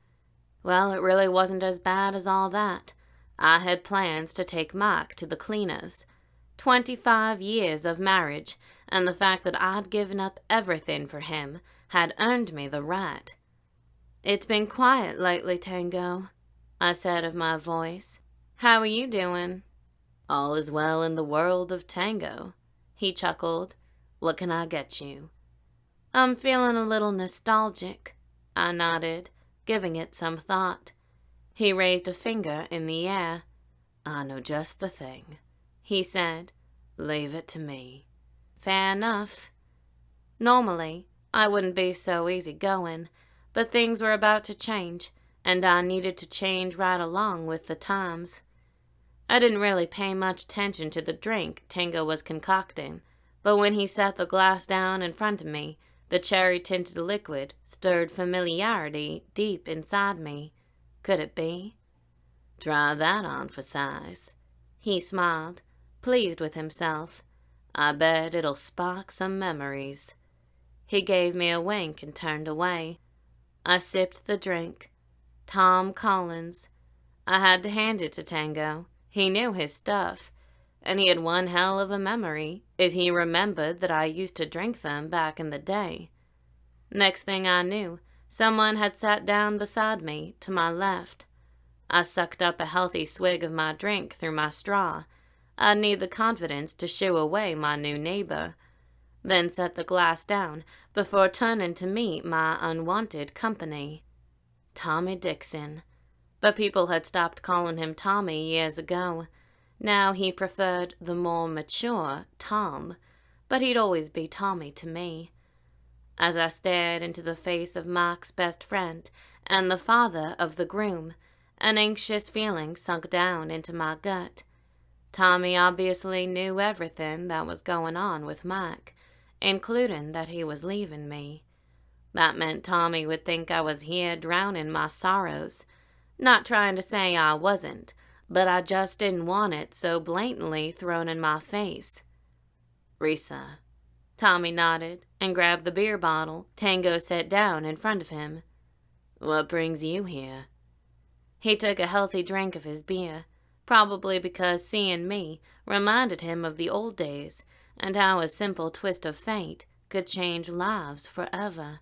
Well, it really wasn't as bad as all that. I had plans to take Mike to the cleaners. 25 years of marriage, and the fact that I'd given up everything for him had earned me the right. "It's been quiet lately, Tango," I said of my voice. "How are you doing?" "All is well in the world of Tango," he chuckled. "What can I get you?" "I'm feeling a little nostalgic," I nodded, giving it some thought. He raised a finger in the air. "I know just the thing," he said. "Leave it to me." Fair enough. Normally, I wouldn't be so easygoing, but things were about to change, and I needed to change right along with the times. I didn't really pay much attention to the drink Tango was concocting, but when he set the glass down in front of me, the cherry-tinted liquid stirred familiarity deep inside me. Could it be? "Try that on for size." He smiled, pleased with himself. "I bet it'll spark some memories." He gave me a wink and turned away. I sipped the drink. Tom Collins. I had to hand it to Tango. He knew his stuff, and he had one hell of a memory if he remembered that I used to drink them back in the day. Next thing I knew, someone had sat down beside me to my left. I sucked up a healthy swig of my drink through my straw. I'd need the confidence to shoo away my new neighbor, then set the glass down before turning to meet my unwanted company. Tommy Dixon. But people had stopped calling him Tommy years ago. Now he preferred the more mature Tom, but he'd always be Tommy to me. As I stared into the face of Mark's best friend and the father of the groom, an anxious feeling sunk down into my gut. Tommy obviously knew everything that was going on with Mike, including that he was leaving me. That meant Tommy would think I was here drowning my sorrows. Not trying to say I wasn't, but I just didn't want it so blatantly thrown in my face. "Risa." Tommy nodded and grabbed the beer bottle Tango set down in front of him. "What brings you here?" He took a healthy drink of his beer, probably because seeing me reminded him of the old days and how a simple twist of fate could change lives forever.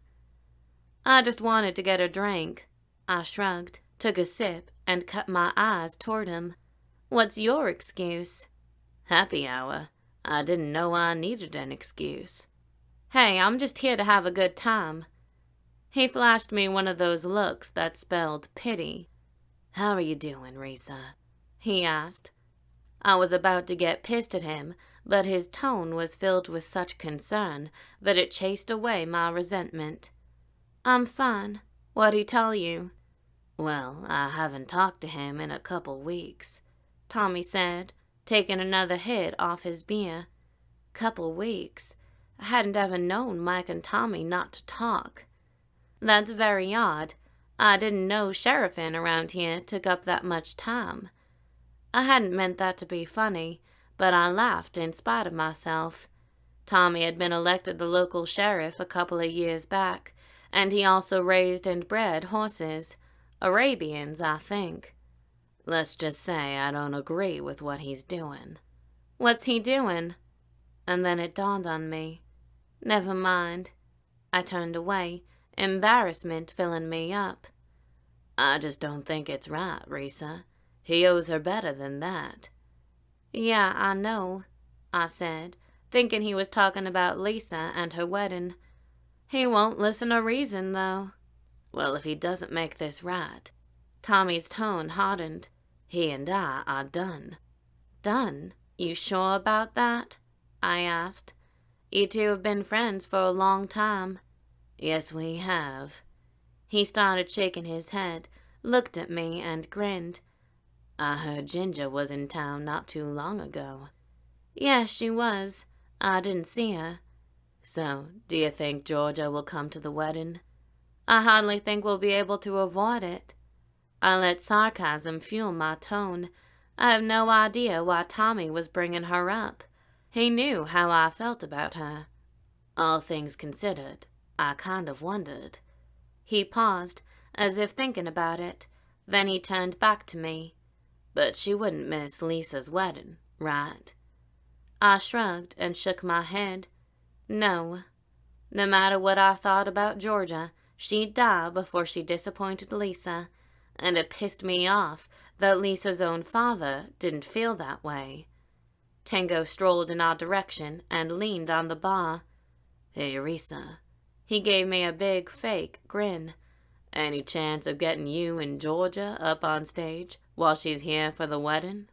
"I just wanted to get a drink." I shrugged, took a sip, and cut my eyes toward him. "What's your excuse?" "Happy hour. I didn't know I needed an excuse." "Hey, I'm just here to have a good time." He flashed me one of those looks that spelled pity. "How are you doing, Risa?" he asked. I was about to get pissed at him, but his tone was filled with such concern that it chased away my resentment. "I'm fine. What'd he tell you?" "Well, I haven't talked to him in a couple weeks," Tommy said, taking another hit off his beer. Couple weeks. I hadn't ever known Mike and Tommy not to talk. That's very odd. I didn't know sheriffing around here took up that much time. I hadn't meant that to be funny, but I laughed in spite of myself. Tommy had been elected the local sheriff a couple of years back, and he also raised and bred horses. Arabians, I think. Let's just say I don't agree with what he's doing. "What's he doing?" And then it dawned on me. Never mind. I turned away, embarrassment filling me up. I just don't think it's right, Risa. He owes her better than that. Yeah, I know, I said, thinking he was talking about Lisa and her wedding. He won't listen to reason, though. Well, if he doesn't make this right, Tommy's tone hardened. he and I are done. Done? You sure about that? I asked. You two have been friends for a long time. Yes, we have. He started shaking his head, looked at me, and grinned. I heard Ginger was in town not too long ago. Yes, she was. I didn't see her. So, do you think Georgia will come to the wedding? I hardly think we'll be able to avoid it. I let sarcasm fuel my tone. I have no idea why Tommy was bringing her up. He knew how I felt about her. All things considered, I kind of wondered. He paused, as if thinking about it. Then he turned back to me. But she wouldn't miss Lisa's wedding, right? I shrugged and shook my head. No. No matter what I thought about Georgia, she'd die before she disappointed Lisa. And it pissed me off that Lisa's own father didn't feel that way. Tango strolled in our direction and leaned on the bar. Hey, Risa. He gave me a big, fake grin. Any chance of getting you and Georgia up on stage while she's here for the wedding?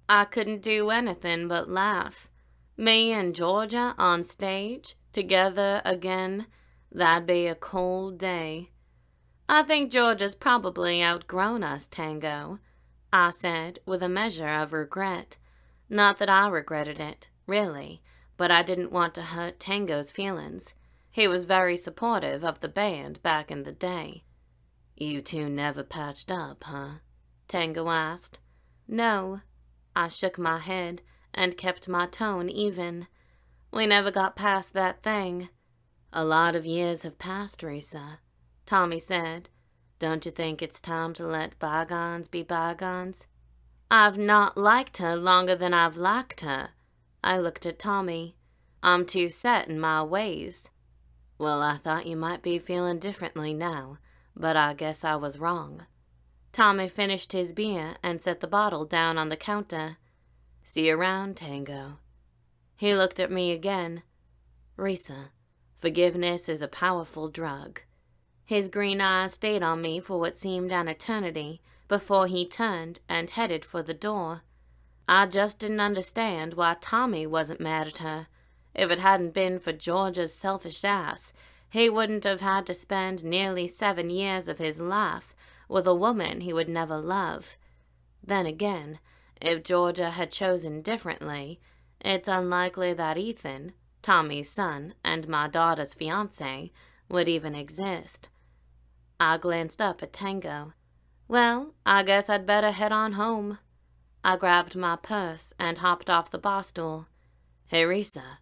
I couldn't do anything but laugh. Me and Georgia on stage, together again, that'd be a cold day. I think Georgia's probably outgrown us, Tango, I said with a measure of regret. Not that I regretted it, really, but I didn't want to hurt Tango's feelings. He was very supportive of the band back in the day. You two never patched up, huh? Tango asked. No. I shook my head and kept my tone even. We never got past that thing. A lot of years have passed, Risa, Tommy said. Don't you think it's time to let bygones be bygones? I've not liked her longer than I've liked her. I looked at Tommy. I'm too set in my ways. Well, I thought you might be feeling differently now, but I guess I was wrong. Tommy finished his beer and set the bottle down on the counter. See you around, Tango. He looked at me again. Risa, forgiveness is a powerful drug. His green eyes stayed on me for what seemed an eternity before he turned and headed for the door. I just didn't understand why Tommy wasn't mad at her. If it hadn't been for Georgia's selfish ass, he wouldn't have had to spend nearly 7 years of his life with a woman he would never love. Then again, if Georgia had chosen differently, it's unlikely that Ethan, Tommy's son and my daughter's fiancé, would even exist. I glanced up at Tango. Well, I guess I'd better head on home. I grabbed my purse and hopped off the bar stool. Hey, Risa,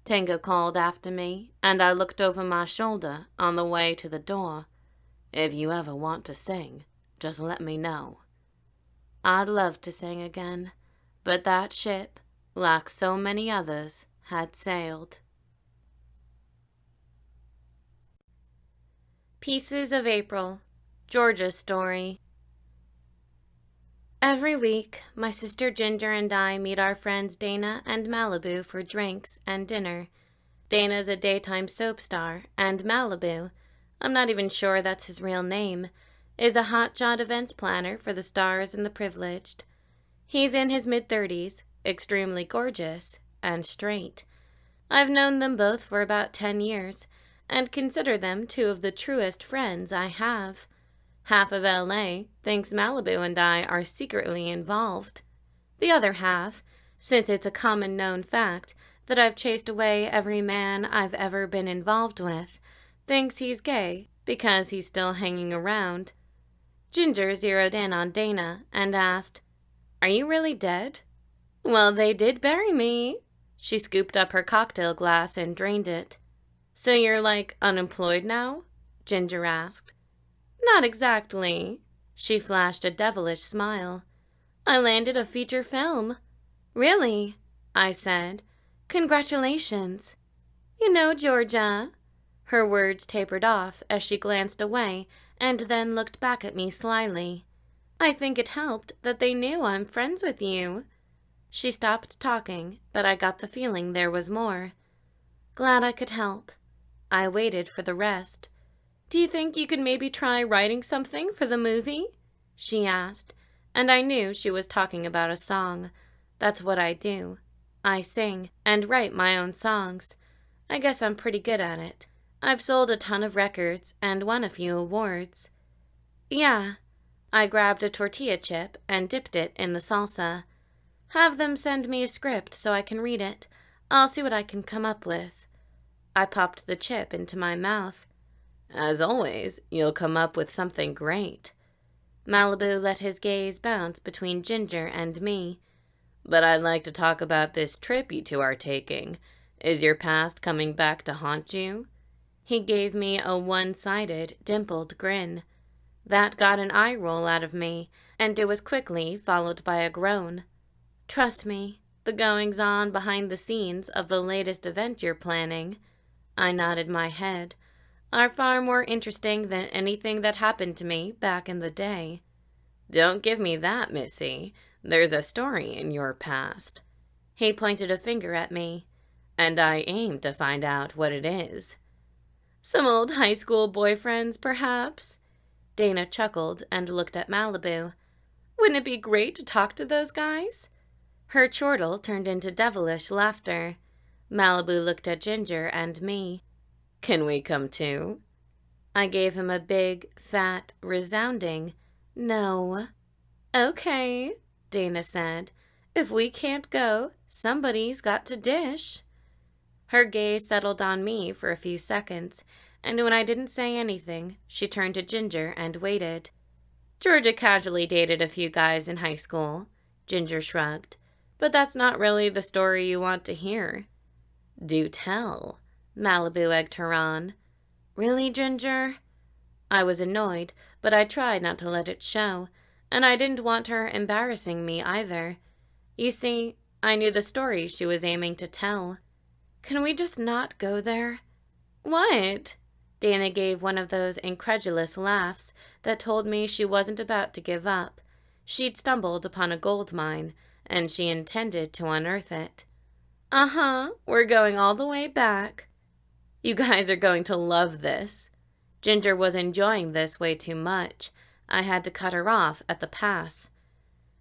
Tango called after me, and I looked over my shoulder on the way to the door. If you ever want to sing, just let me know. I'd love to sing again, but that ship, like so many others, had sailed. Pieces of April, Georgia's story. Every week, my sister Ginger and I meet our friends Dana and Malibu for drinks and dinner. Dana's a daytime soap star, and Malibu, I'm not even sure that's his real name, is a hotshot events planner for the stars and the privileged. He's in his mid-30s, extremely gorgeous, and straight. I've known them both for about 10 years, and consider them two of the truest friends I have. Half of LA thinks Malibu and I are secretly involved. The other half, since it's a common known fact that I've chased away every man I've ever been involved with, thinks he's gay because he's still hanging around. Ginger zeroed in on Dana and asked, "Are you really dead?" "Well, they did bury me." She scooped up her cocktail glass and drained it. "So you're, like, unemployed now?" Ginger asked. "Not exactly." She flashed a devilish smile. "I landed a feature film." "Really?" I said. "Congratulations." "You know, Georgia." Her words tapered off as she glanced away and then looked back at me slyly. I think it helped that they knew I'm friends with you. She stopped talking, but I got the feeling there was more. Glad I could help. I waited for the rest. Do you think you could maybe try writing something for the movie? She asked, and I knew she was talking about a song. That's what I do. I sing and write my own songs. I guess I'm pretty good at it. I've sold a ton of records and won a few awards. Yeah. I grabbed a tortilla chip and dipped it in the salsa. Have them send me a script so I can read it. I'll see what I can come up with. I popped the chip into my mouth. As always, you'll come up with something great. Malibu let his gaze bounce between Ginger and me. But I'd like to talk about this trip you two are taking. Is your past coming back to haunt you? He gave me a one-sided, dimpled grin. That got an eye roll out of me, and it was quickly followed by a groan. Trust me, the goings-on behind the scenes of the latest event you're planning, I nodded my head, are far more interesting than anything that happened to me back in the day. Don't give me that, Missy. There's a story in your past. He pointed a finger at me, and I aim to find out what it is. Some old high school boyfriends, perhaps? Dana chuckled and looked at Malibu. Wouldn't it be great to talk to those guys? Her chortle turned into devilish laughter. Malibu looked at Ginger and me. Can we come too? I gave him a big, fat, resounding no. Okay, Dana said. If we can't go, somebody's got to dish. Her gaze settled on me for a few seconds, and when I didn't say anything, she turned to Ginger and waited. Georgia casually dated a few guys in high school. Ginger shrugged. But that's not really the story you want to hear. Do tell. Malibu egged her on. Really, Ginger? I was annoyed, but I tried not to let it show, and I didn't want her embarrassing me either. You see, I knew the story she was aiming to tell. Can we just not go there? What? Dana gave one of those incredulous laughs that told me she wasn't about to give up. She'd stumbled upon a gold mine, and she intended to unearth it. Uh-huh, we're going all the way back. You guys are going to love this. Ginger was enjoying this way too much. I had to cut her off at the pass.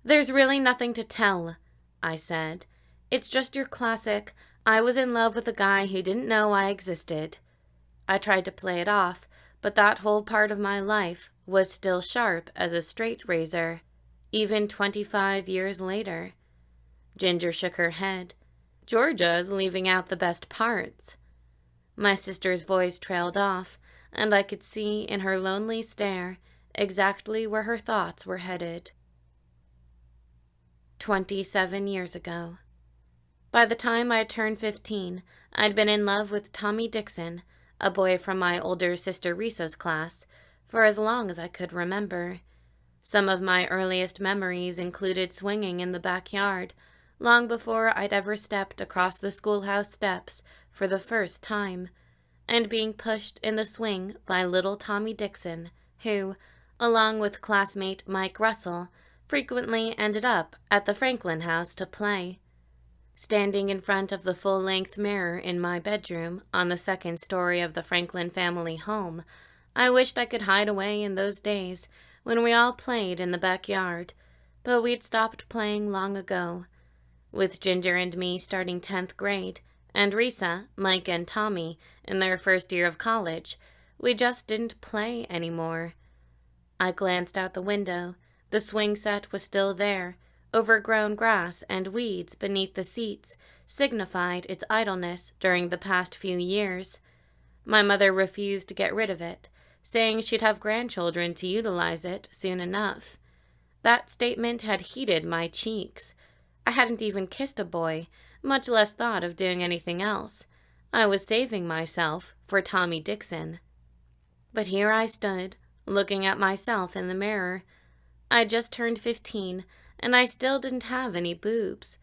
There's really nothing to tell, I said. It's just your classic, I was in love with a guy who didn't know I existed. I tried to play it off, but that whole part of my life was still sharp as a straight razor, even 25 years later. Ginger shook her head. Georgia's leaving out the best parts. My sister's voice trailed off, and I could see in her lonely stare exactly where her thoughts were headed. 27 years ago. By the time I turned 15, I'd been in love with Tommy Dixon, a boy from my older sister Risa's class, for as long as I could remember. Some of my earliest memories included swinging in the backyard, long before I'd ever stepped across the schoolhouse steps for the first time, and being pushed in the swing by little Tommy Dixon, who, along with classmate Mike Russell, frequently ended up at the Franklin house to play. Standing in front of the full-length mirror in my bedroom on the second story of the Franklin family home, I wished I could hide away in those days when we all played in the backyard, but we'd stopped playing long ago. With Ginger and me starting 10th grade, and Risa, Mike, and Tommy in their first year of college, we just didn't play anymore. I glanced out the window. The swing set was still there. Overgrown grass and weeds beneath the seats signified its idleness during the past few years. My mother refused to get rid of it, saying she'd have grandchildren to utilize it soon enough. That statement had heated my cheeks. I hadn't even kissed a boy, much less thought of doing anything else. I was saving myself for Tommy Dixon. But here I stood, looking at myself in the mirror. I'd just turned 15, and I still didn't have any boobs.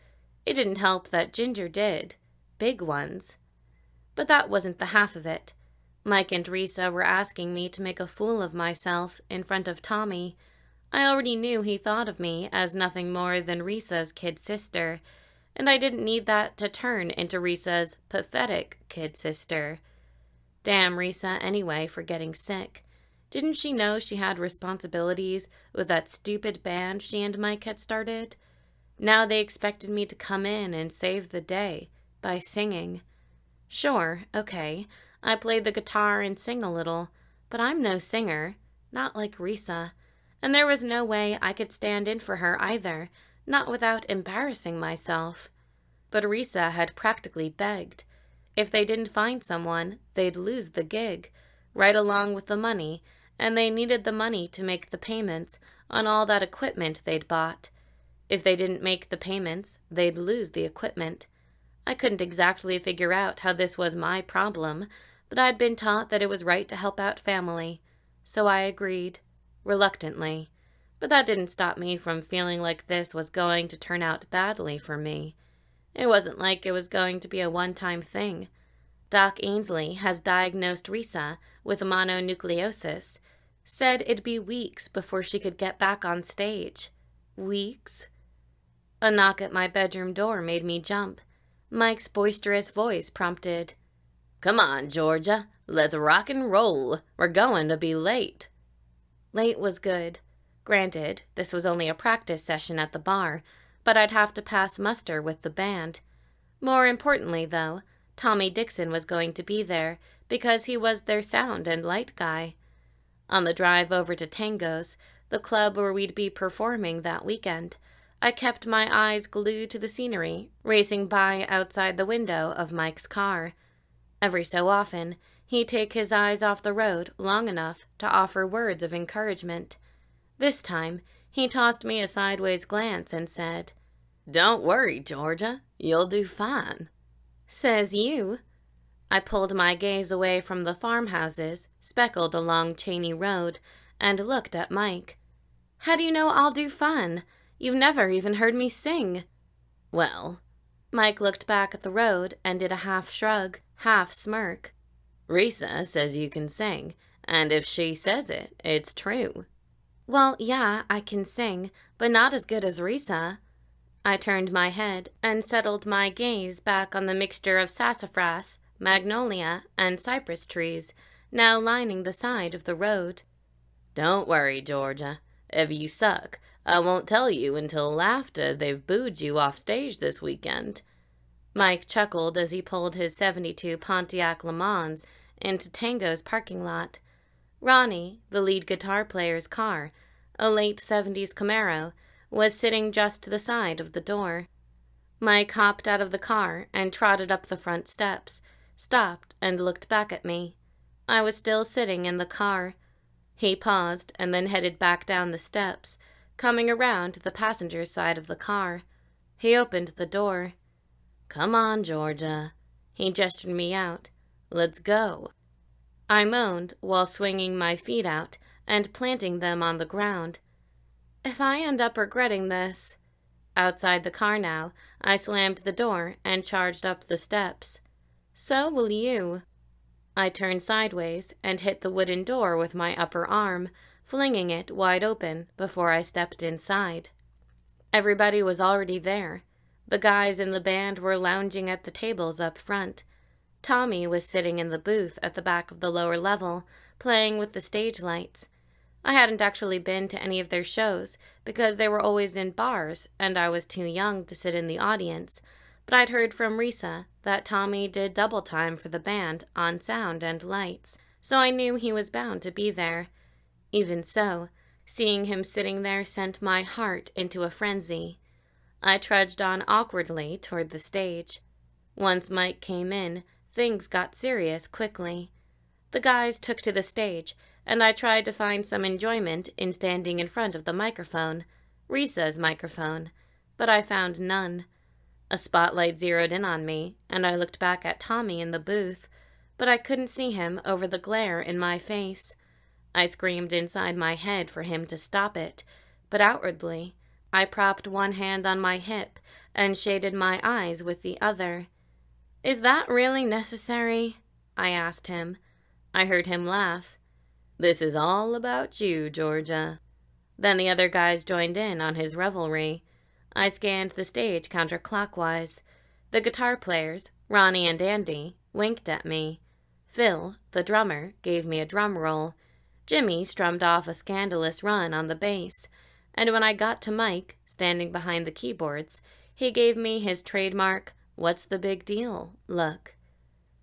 It didn't help that Ginger did. Big ones. But that wasn't the half of it. Mike and Risa were asking me to make a fool of myself in front of Tommy. I already knew he thought of me as nothing more than Risa's kid sister, and I didn't need that to turn into Risa's pathetic kid sister. Damn Risa anyway for getting sick. Didn't she know she had responsibilities with that stupid band she and Mike had started? Now they expected me to come in and save the day by singing. Sure, okay, I play the guitar and sing a little, but I'm no singer, not like Risa, and there was no way I could stand in for her either, not without embarrassing myself. But Risa had practically begged. If they didn't find someone, they'd lose the gig, right along with the money, and they needed the money to make the payments on all that equipment they'd bought. If they didn't make the payments, they'd lose the equipment. I couldn't exactly figure out how this was my problem, but I'd been taught that it was right to help out family, so I agreed, reluctantly. But that didn't stop me from feeling like this was going to turn out badly for me. It wasn't like it was going to be a one-time thing. Doc Ainsley has diagnosed Risa with mononucleosis, said it'd be weeks before she could get back on stage. Weeks? A knock at my bedroom door made me jump. Mike's boisterous voice prompted, "Come on, Georgia, let's rock and roll. We're going to be late." Late was good. Granted, this was only a practice session at the bar, but I'd have to pass muster with the band. More importantly, though, Tommy Dixon was going to be there because he was their sound and light guy. On the drive over to Tango's, the club where we'd be performing that weekend, I kept my eyes glued to the scenery racing by outside the window of Mike's car. Every so often, he'd take his eyes off the road long enough to offer words of encouragement. This time, he tossed me a sideways glance and said, "Don't worry, Georgia. You'll do fine." "Says you." I pulled my gaze away from the farmhouses speckled along Cheney Road and looked at Mike. "How do you know I'll do fine? You've never even heard me sing." "Well," Mike looked back at the road and did a half shrug, half smirk. "Risa says you can sing, and if she says it, it's true." "Well, yeah, I can sing, but not as good as Risa." I turned my head and settled my gaze back on the mixture of sassafras, magnolia, and cypress trees, now lining the side of the road. "Don't worry, Georgia. If you suck, I won't tell you until after they've booed you off stage this weekend." Mike chuckled as he pulled his '72 Pontiac Le Mans into Tango's parking lot. Ronnie, the lead guitar player's car, a late '70s Camaro, was sitting just to the side of the door. Mike hopped out of the car and trotted up the front steps, stopped and looked back at me. I was still sitting in the car. He paused and then headed back down the steps, coming around to the passenger's side of the car. He opened the door. "Come on, Georgia." He gestured me out. "Let's go." I moaned while swinging my feet out and planting them on the ground. "If I end up regretting this..." Outside the car now, I slammed the door and charged up the steps. "So will you." I turned sideways and hit the wooden door with my upper arm, flinging it wide open before I stepped inside. Everybody was already there. The guys in the band were lounging at the tables up front. Tommy was sitting in the booth at the back of the lower level, playing with the stage lights. I hadn't actually been to any of their shows because they were always in bars and I was too young to sit in the audience, but I'd heard from Risa that Tommy did double time for the band on sound and lights, so I knew he was bound to be there. Even so, seeing him sitting there sent my heart into a frenzy. I trudged on awkwardly toward the stage. Once Mike came in, things got serious quickly. The guys took to the stage, and I tried to find some enjoyment in standing in front of the microphone, Risa's microphone, but I found none. A spotlight zeroed in on me, and I looked back at Tommy in the booth, but I couldn't see him over the glare in my face. I screamed inside my head for him to stop it, but outwardly, I propped one hand on my hip and shaded my eyes with the other. "Is that really necessary?" I asked him. I heard him laugh. "This is all about you, Georgia." Then the other guys joined in on his revelry. I scanned the stage counterclockwise. The guitar players, Ronnie and Andy, winked at me. Phil, the drummer, gave me a drum roll. Jimmy strummed off a scandalous run on the bass. And when I got to Mike, standing behind the keyboards, he gave me his trademark, "What's the big deal?" look.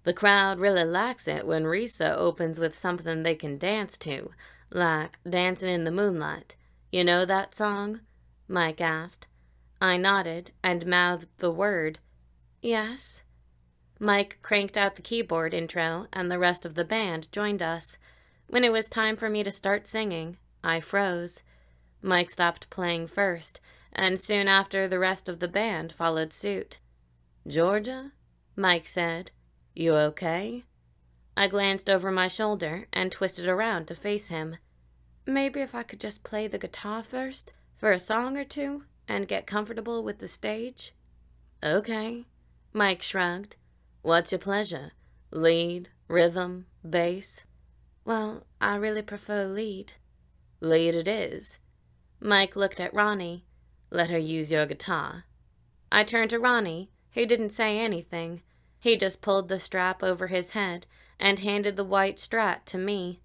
The crowd really likes it when Risa opens with something they can dance to, like Dancing in the Moonlight. You know that song? Mike asked. I nodded and mouthed the word, "Yes." Mike cranked out the keyboard intro and the rest of the band joined us. When it was time for me to start singing, I froze. Mike stopped playing first, and soon after the rest of the band followed suit. "Georgia," Mike said, "you okay?" I glanced over my shoulder and twisted around to face him. "Maybe if I could just play the guitar first, for a song or two, and get comfortable with the stage?" "Okay," Mike shrugged. "What's your pleasure? Lead, rhythm, bass?" "Well, I really prefer lead." "Lead it is." Mike looked at Ronnie. "Let her use your guitar." I turned to Ronnie, who didn't say anything. He just pulled the strap over his head and handed the white Strat to me.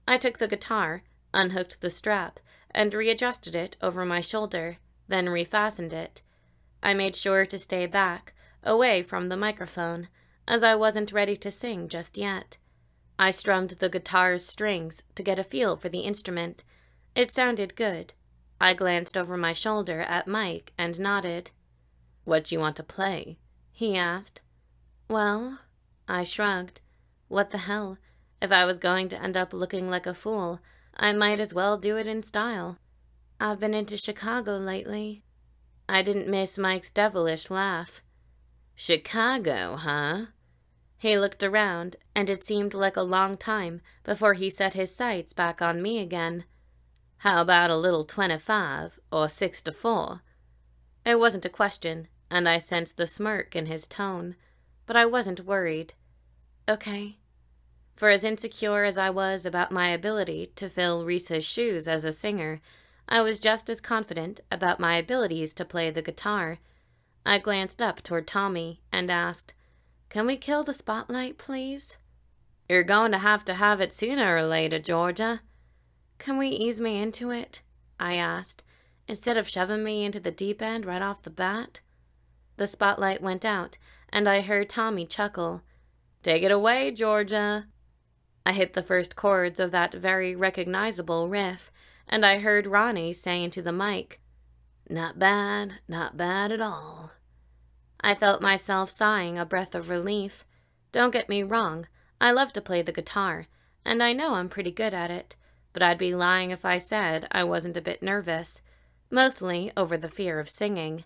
I took the guitar, unhooked the strap, and readjusted it over my shoulder, then refastened it. I made sure to stay back, away from the microphone, as I wasn't ready to sing just yet. I strummed the guitar's strings to get a feel for the instrument. It sounded good. I glanced over my shoulder at Mike and nodded. "What you want to play?" he asked. "Well," I shrugged. What the hell? If I was going to end up looking like a fool, I might as well do it in style. "I've been into Chicago lately." I didn't miss Mike's devilish laugh. "Chicago, huh?" He looked around, and it seemed like a long time before he set his sights back on me again. "How about a little 25 or 6-4? It wasn't a question, and I sensed the smirk in his tone, but I wasn't worried. "Okay." For as insecure as I was about my ability to fill Risa's shoes as a singer, I was just as confident about my abilities to play the guitar. I glanced up toward Tommy and asked, "Can we kill the spotlight, please?" "You're going to have it sooner or later, Georgia." "Can we ease me into it?" I asked, "instead of shoving me into the deep end right off the bat?" The spotlight went out, and I heard Tommy chuckle. "Take it away, Georgia." I hit the first chords of that very recognizable riff, and I heard Ronnie say into the mic, not bad at all." I felt myself sighing a breath of relief. Don't get me wrong, I love to play the guitar, and I know I'm pretty good at it, but I'd be lying if I said I wasn't a bit nervous, mostly over the fear of singing.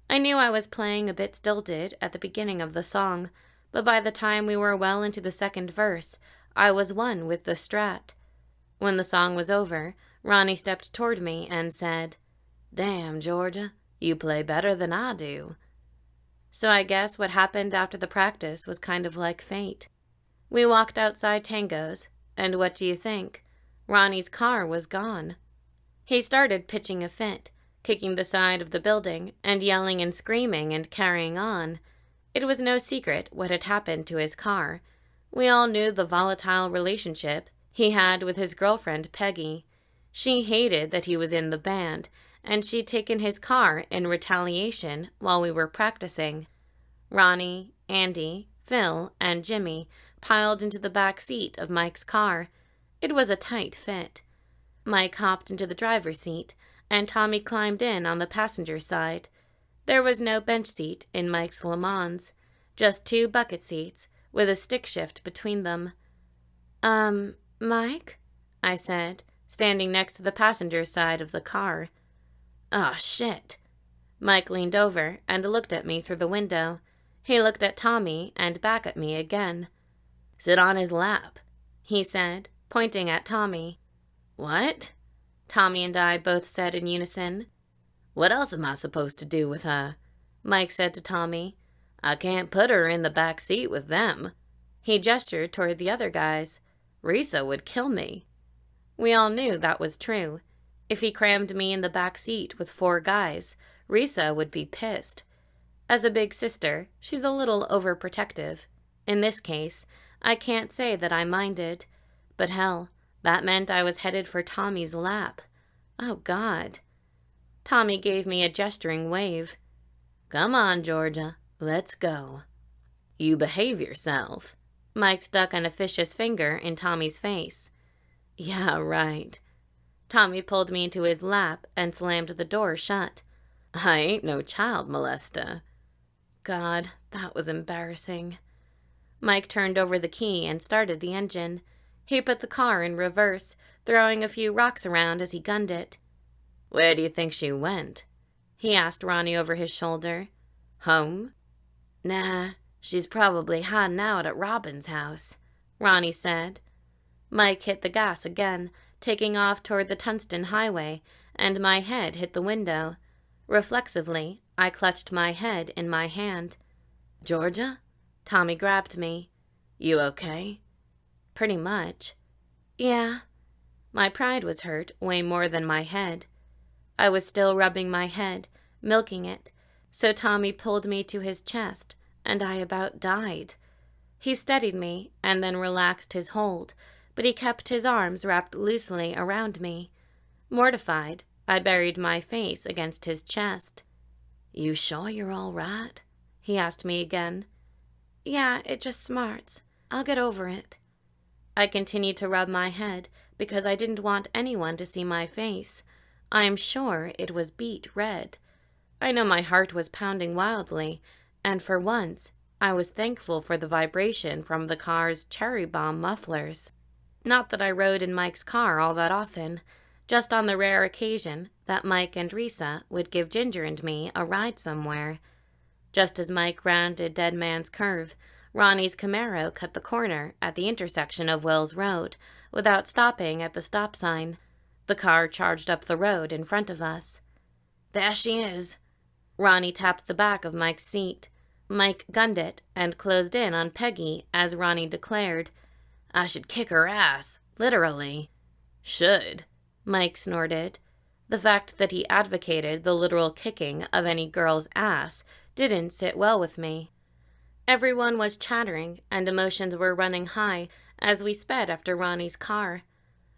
I knew I was playing a bit stilted at the beginning of the song, but by the time we were well into the second verse, I was one with the Strat. When the song was over, Ronnie stepped toward me and said, "Damn, Georgia, you play better than I do." So I guess what happened after the practice was kind of like fate. We walked outside Tango's, and what do you think? Ronnie's car was gone. He started pitching a fit, kicking the side of the building and yelling and screaming and carrying on. It was no secret what had happened to his car. We all knew the volatile relationship he had with his girlfriend Peggy. She hated that he was in the band, and she'd taken his car in retaliation while we were practicing. Ronnie, Andy, Phil, and Jimmy piled into the back seat of Mike's car. It was a tight fit. Mike hopped into the driver's seat, and Tommy climbed in on the passenger side. There was no bench seat in Mike's Le Mans, just 2 bucket seats with a stick shift between them. Mike?" I said, standing next to the passenger side of the car. "Oh, shit." Mike leaned over and looked at me through the window. He looked at Tommy and back at me again. "Sit on his lap," he said, pointing at Tommy. "What?" Tommy and I both said in unison. "What else am I supposed to do with her?" Mike said to Tommy. "I can't put her in the back seat with them." He gestured toward the other guys. Risa would kill me. We all knew that was true. If he crammed me in the back seat with 4 guys, Risa would be pissed. As a big sister, she's a little overprotective. In this case, I can't say that I minded. But hell, that meant I was headed for Tommy's lap. Oh, God. Tommy gave me a gesturing wave. Come on, Georgia, let's go. You behave yourself. Mike stuck an officious finger in Tommy's face. Yeah, right. Tommy pulled me into his lap and slammed the door shut. I ain't no child molester. God, that was embarrassing. Mike turned over the key and started the engine. He put the car in reverse, throwing a few rocks around as he gunned it. Where do you think she went? He asked Ronnie over his shoulder. Home? Nah, she's probably hiding out at Robin's house, Ronnie said. Mike hit the gas again, taking off toward the Tungsten Highway, and my head hit the window. Reflexively, I clutched my head in my hand. Georgia? Tommy grabbed me. You okay? Pretty much. Yeah. My pride was hurt way more than my head. I was still rubbing my head, milking it, so Tommy pulled me to his chest, and I about died. He steadied me and then relaxed his hold, but he kept his arms wrapped loosely around me. Mortified, I buried my face against his chest. You sure you're all right? He asked me again. Yeah, it just smarts. I'll get over it. I continued to rub my head because I didn't want anyone to see my face. I am sure it was beet red. I know my heart was pounding wildly, and for once, I was thankful for the vibration from the car's cherry bomb mufflers. Not that I rode in Mike's car all that often, just on the rare occasion that Mike and Risa would give Ginger and me a ride somewhere. Just as Mike rounded Dead Man's Curve, Ronnie's Camaro cut the corner at the intersection of Wells Road without stopping at the stop sign. The car charged up the road in front of us. There she is. Ronnie tapped the back of Mike's seat. Mike gunned it and closed in on Peggy as Ronnie declared, I should kick her ass, literally. Should, Mike snorted. The fact that he advocated the literal kicking of any girl's ass didn't sit well with me. Everyone was chattering and emotions were running high as we sped after Ronnie's car.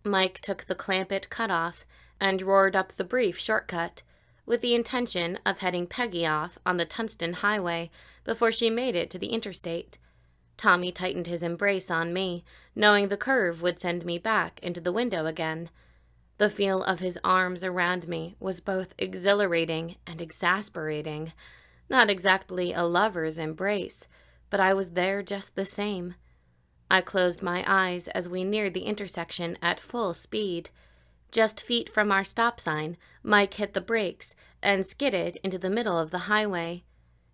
Mike took the Clampett cutoff and roared up the brief shortcut, with the intention of heading Peggy off on the Tungsten Highway before she made it to the interstate. Tommy tightened his embrace on me, knowing the curve would send me back into the window again. The feel of his arms around me was both exhilarating and exasperating. Not exactly a lover's embrace, but I was there just the same. I closed my eyes as we neared the intersection at full speed. Just feet from our stop sign, Mike hit the brakes and skidded into the middle of the highway.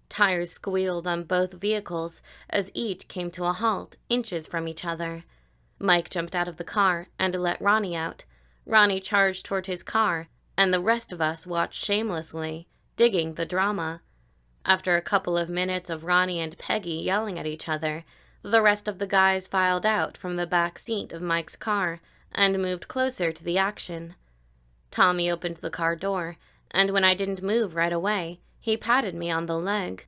Tires squealed on both vehicles as each came to a halt inches from each other. Mike jumped out of the car and let Ronnie out. Ronnie charged toward his car, and the rest of us watched shamelessly, digging the drama. After a couple of minutes of Ronnie and Peggy yelling at each other, the rest of the guys filed out from the back seat of Mike's car and moved closer to the action. Tommy opened the car door, and when I didn't move right away, he patted me on the leg.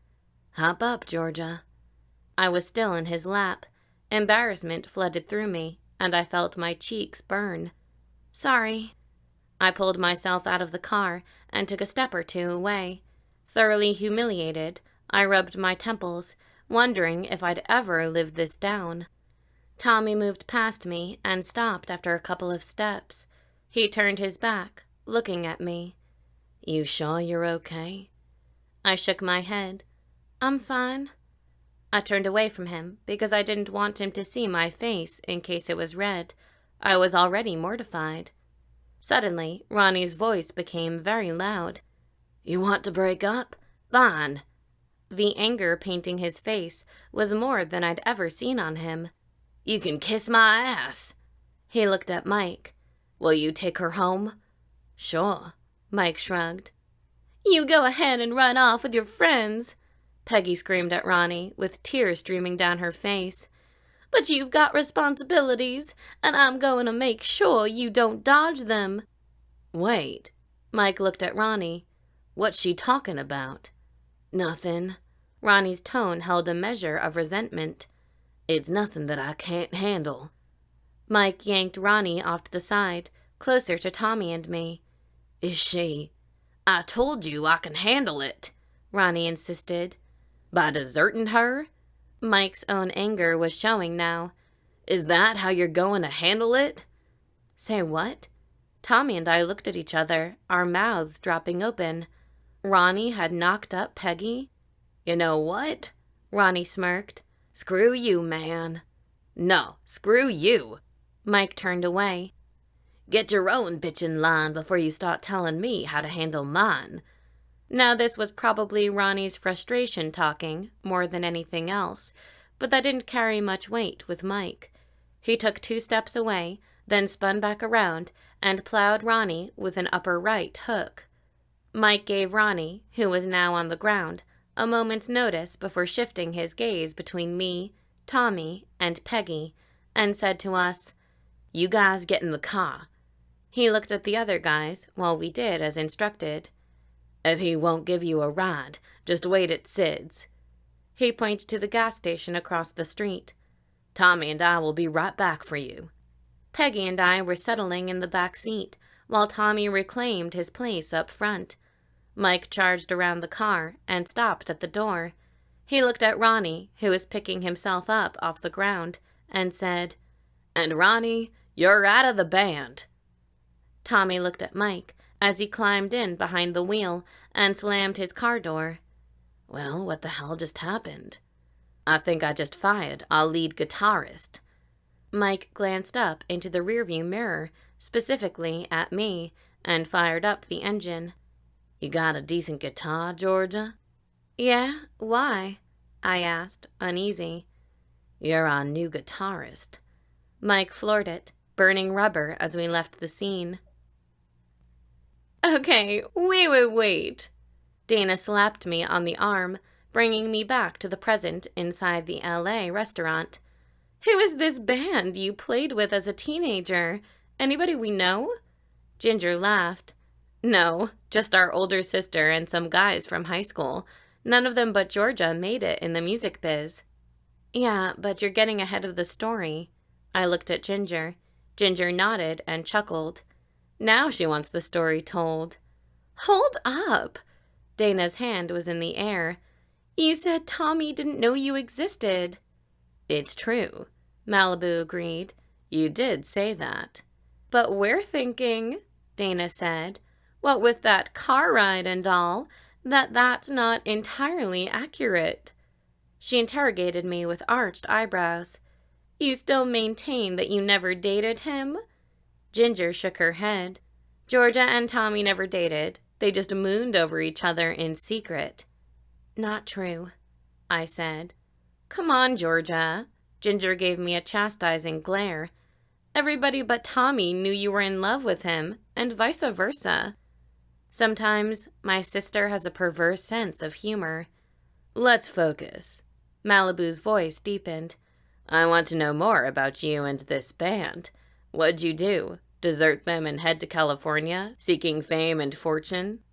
Hop up, Georgia. I was still in his lap. Embarrassment flooded through me, and I felt my cheeks burn. Sorry. I pulled myself out of the car and took a step or two away. Thoroughly humiliated, I rubbed my temples, wondering if I'd ever live this down. Tommy moved past me and stopped after a couple of steps. He turned his back, looking at me. You sure you're okay? I shook my head. I'm fine. I turned away from him because I didn't want him to see my face in case it was red. I was already mortified. Suddenly, Ronnie's voice became very loud. You want to break up? Fine. The anger painting his face was more than I'd ever seen on him. You can kiss my ass. He looked at Mike. Will you take her home? Sure, Mike shrugged. You go ahead and run off with your friends, Peggy screamed at Ronnie, with tears streaming down her face. but you've got responsibilities, and I'm going to make sure you don't dodge them." "Wait." Mike looked at Ronnie. "What's she talking about?" "Nothing." Ronnie's tone held a measure of resentment. "It's nothing that I can't handle." Mike yanked Ronnie off to the side, closer to Tommy and me. "Is she—" "I told you I can handle it," Ronnie insisted. "By deserting her?" Mike's own anger was showing now. "Is that how you're going to handle it?" "Say what?" Tommy and I looked at each other, our mouths dropping open. Ronnie had knocked up Peggy? "You know what?" Ronnie smirked. "Screw you, man." "No, screw you." Mike turned away. "Get your own bitchin' line before you start telling me how to handle mine." Now this was probably Ronnie's frustration talking, more than anything else, but that didn't carry much weight with Mike. He took 2 steps away, then spun back around and plowed Ronnie with an upper right hook. Mike gave Ronnie, who was now on the ground, a moment's notice before shifting his gaze between me, Tommy, and Peggy, and said to us, "You guys get in the car." He looked at the other guys while we did as instructed. "If he won't give you a ride, just wait at Sid's." He pointed to the gas station across the street. "Tommy and I will be right back for you." Peggy and I were settling in the back seat, while Tommy reclaimed his place up front. Mike charged around the car and stopped at the door. He looked at Ronnie, who was picking himself up off the ground, and said, "And Ronnie, you're out of the band." Tommy looked at Mike as he climbed in behind the wheel and slammed his car door. "Well, what the hell just happened?" "I think I just fired our lead guitarist." Mike glanced up into the rearview mirror, specifically at me, and fired up the engine. "You got a decent guitar, Georgia?" "Yeah, why?" I asked, uneasy. "You're our new guitarist." Mike floored it, burning rubber as we left the scene. "Okay, wait. Dana slapped me on the arm, bringing me back to the present inside the LA restaurant. "Who is this band you played with as a teenager? Anybody we know?" Ginger laughed. "No, just our older sister and some guys from high school. None of them but Georgia made it in the music biz." "Yeah, but you're getting ahead of the story." I looked at Ginger. Ginger nodded and chuckled. Now she wants the story told. "Hold up!" Dana's hand was in the air. "You said Tommy didn't know you existed." "It's true," Malibu agreed. "You did say that." "But we're thinking," Dana said, "what with that car ride and all, that's not entirely accurate." She interrogated me with arched eyebrows. "You still maintain that you never dated him?" Ginger shook her head. "Georgia and Tommy never dated. They just mooned over each other in secret." "Not true," I said. "Come on, Georgia." Ginger gave me a chastising glare. "Everybody but Tommy knew you were in love with him, and vice versa." Sometimes my sister has a perverse sense of humor. "Let's focus." Malibu's voice deepened. "I want to know more about you and this band. What'd you do? Desert them and head to California, seeking fame and fortune?"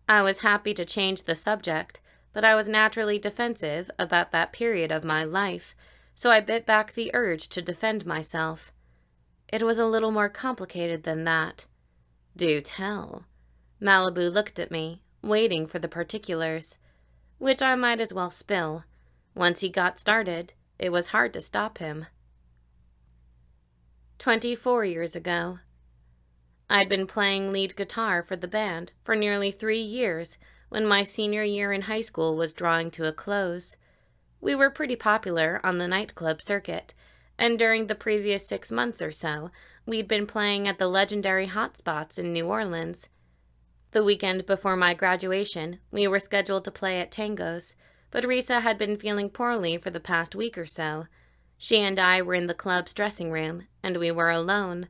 I was happy to change the subject, but I was naturally defensive about that period of my life, so I bit back the urge to defend myself. It was a little more complicated than that. "Do tell." Malibu looked at me, waiting for the particulars, which I might as well spill. Once he got started, it was hard to stop him. 24 years ago. I'd been playing lead guitar for the band for nearly 3 years when my senior year in high school was drawing to a close. We were pretty popular on the nightclub circuit, and during the previous 6 months or so, we'd been playing at the legendary hotspots in New Orleans. The weekend before my graduation, we were scheduled to play at Tango's, but Risa had been feeling poorly for the past week or so. She and I were in the club's dressing room, and we were alone.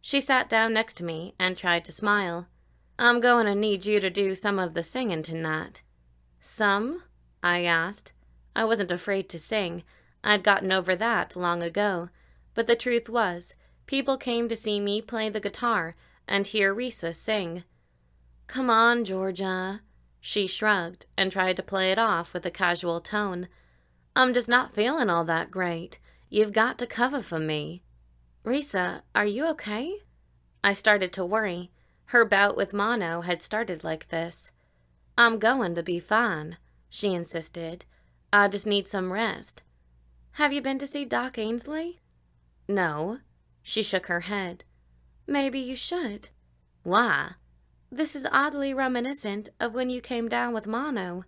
She sat down next to me and tried to smile. "I'm going to need you to do some of the singing tonight." "Some?" I asked. I wasn't afraid to sing. I'd gotten over that long ago, but the truth was, people came to see me play the guitar and hear Risa sing. "Come on, Georgia." She shrugged and tried to play it off with a casual tone. "I'm just not feeling all that great. You've got to cover for me." "Risa, are you okay?" I started to worry. Her bout with mono had started like this. "I'm going to be fine," she insisted. "I just need some rest." "Have you been to see Doc Ainsley?" "No." She shook her head. "Maybe you should." "Why?" "This is oddly reminiscent of when you came down with mono."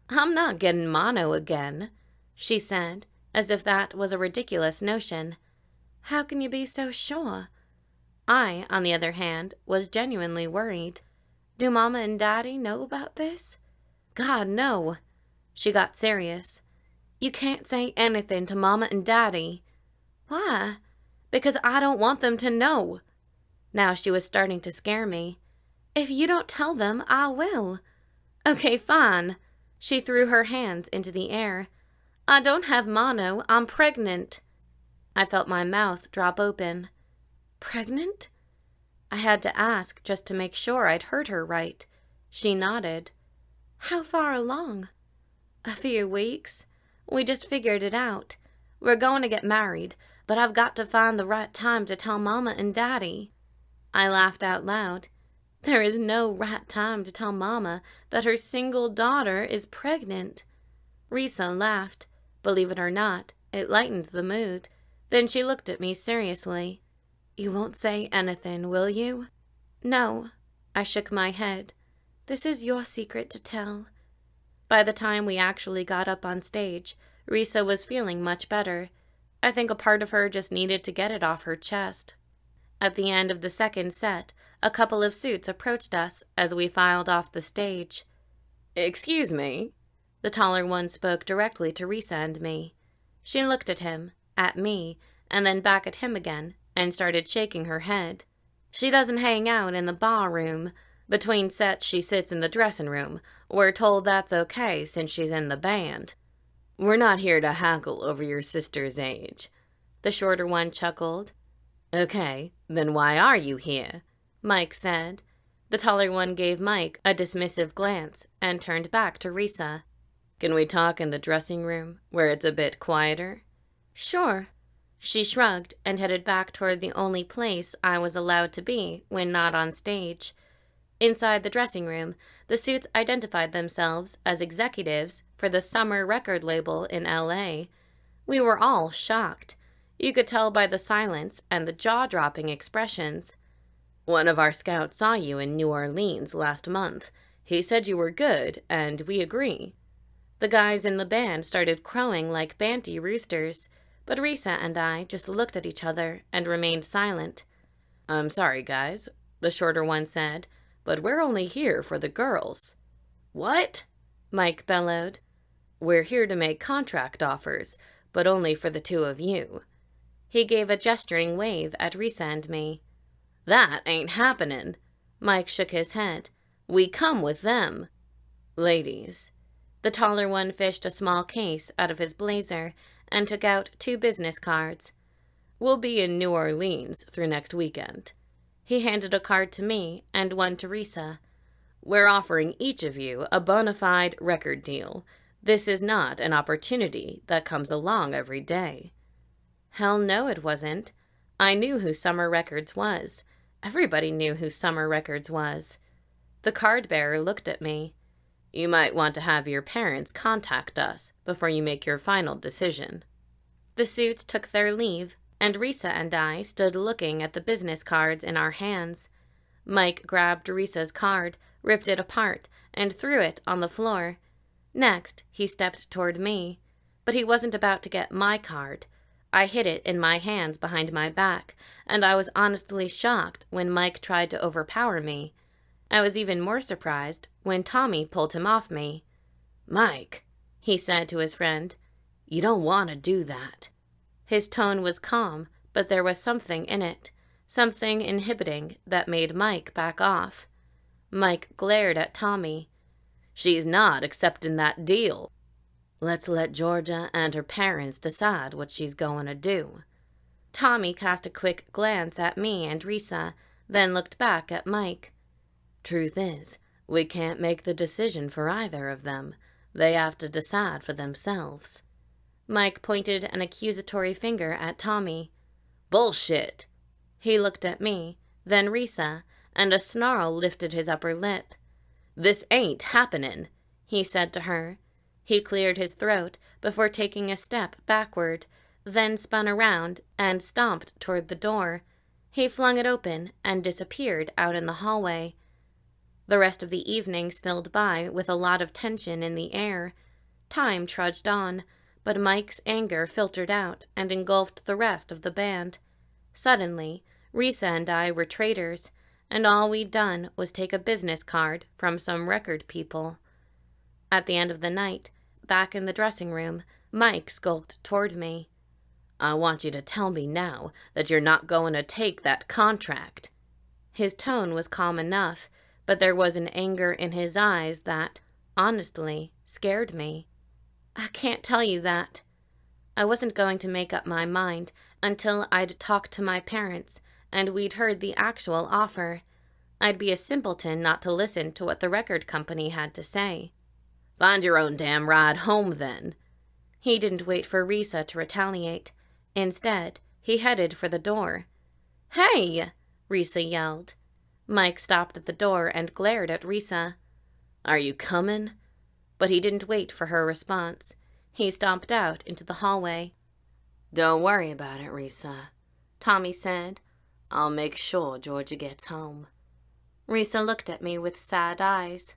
"I'm not getting mono again," she said, as if that was a ridiculous notion. "How can you be so sure?" I, on the other hand, was genuinely worried. "Do Mama and Daddy know about this?" "God, no." She got serious. "You can't say anything to Mama and Daddy." "Why?" "Because I don't want them to know." Now she was starting to scare me. "If you don't tell them, I will." "Okay, fine." She threw her hands into the air. "I don't have mono. I'm pregnant." I felt my mouth drop open. "Pregnant?" I had to ask just to make sure I'd heard her right. She nodded. "How far along?" "A few weeks. We just figured it out. We're going to get married, but I've got to find the right time to tell Mama and Daddy." I laughed out loud. There is no right time to tell Mama that her single daughter is pregnant. Risa laughed. Believe it or not, it lightened the mood. Then she looked at me seriously. "You won't say anything, will you?" "No." I shook my head. "This is your secret to tell." By the time we actually got up on stage, Risa was feeling much better. I think a part of her just needed to get it off her chest. At the end of the second set, a couple of suits approached us as we filed off the stage. "Excuse me." The taller one spoke directly to Risa and me. She looked at him, at me, and then back at him again, and started shaking her head. "She doesn't hang out in the bar room. Between sets she sits in the dressing room. We're told that's okay since she's in the band." "We're not here to haggle over your sister's age." The shorter one chuckled. "Okay, then why are you here?" Mike said. The taller one gave Mike a dismissive glance and turned back to Risa. "Can we talk in the dressing room, where it's a bit quieter?" "Sure." She shrugged and headed back toward the only place I was allowed to be when not on stage. Inside the dressing room, the suits identified themselves as executives for the Summer record label in LA. We were all shocked. You could tell by the silence and the jaw-dropping expressions. "One of our scouts saw you in New Orleans last month. He said you were good, and we agree." The guys in the band started crowing like banty roosters, but Risa and I just looked at each other and remained silent. "I'm sorry, guys," the shorter one said, "but we're only here for the girls." "What?" Mike bellowed. "We're here to make contract offers, but only for the two of you." He gave a gesturing wave at Risa and me. "That ain't happening." Mike shook his head. "We come with them." "Ladies." The taller one fished a small case out of his blazer and took out 2 business cards. "We'll be in New Orleans through next weekend." He handed a card to me and one to Risa. "We're offering each of you a bona fide record deal. This is not an opportunity that comes along every day." Hell no, it wasn't. I knew who Summer Records was. Everybody knew who Summer Records was. The card bearer looked at me. "You might want to have your parents contact us before you make your final decision." The suits took their leave, and Risa and I stood looking at the business cards in our hands. Mike grabbed Risa's card, ripped it apart, and threw it on the floor. Next, he stepped toward me, but he wasn't about to get my card. I hid it in my hands behind my back, and I was honestly shocked when Mike tried to overpower me. I was even more surprised when Tommy pulled him off me. "Mike," he said to his friend, "you don't want to do that." His tone was calm, but there was something in it, something inhibiting that made Mike back off. Mike glared at Tommy. "She's not accepting that deal." Let's let Georgia and her parents decide what she's going to do." Tommy cast a quick glance at me and Risa, then looked back at Mike. "Truth is, we can't make the decision for either of them. They have to decide for themselves." Mike pointed an accusatory finger at Tommy. "Bullshit!" He looked at me, then Risa, and a snarl lifted his upper lip. "This ain't happening," he said to her. He cleared his throat before taking a step backward, then spun around and stomped toward the door. He flung it open and disappeared out in the hallway. The rest of the evening spilled by with a lot of tension in the air. Time trudged on, but Mike's anger filtered out and engulfed the rest of the band. Suddenly, Risa and I were traitors, and all we'd done was take a business card from some record people. At the end of the night, back in the dressing room, Mike skulked toward me. "I want you to tell me now that you're not going to take that contract." His tone was calm enough, but there was an anger in his eyes that, honestly, scared me. "I can't tell you that." I wasn't going to make up my mind until I'd talked to my parents and we'd heard the actual offer. I'd be a simpleton not to listen to what the record company had to say. "Find your own damn ride home, then." He didn't wait for Risa to retaliate. Instead, he headed for the door. "Hey!" Risa yelled. Mike stopped at the door and glared at Risa. "Are you coming?" But he didn't wait for her response. He stomped out into the hallway. "Don't worry about it, Risa," Tommy said. "I'll make sure Georgia gets home." Risa looked at me with sad eyes.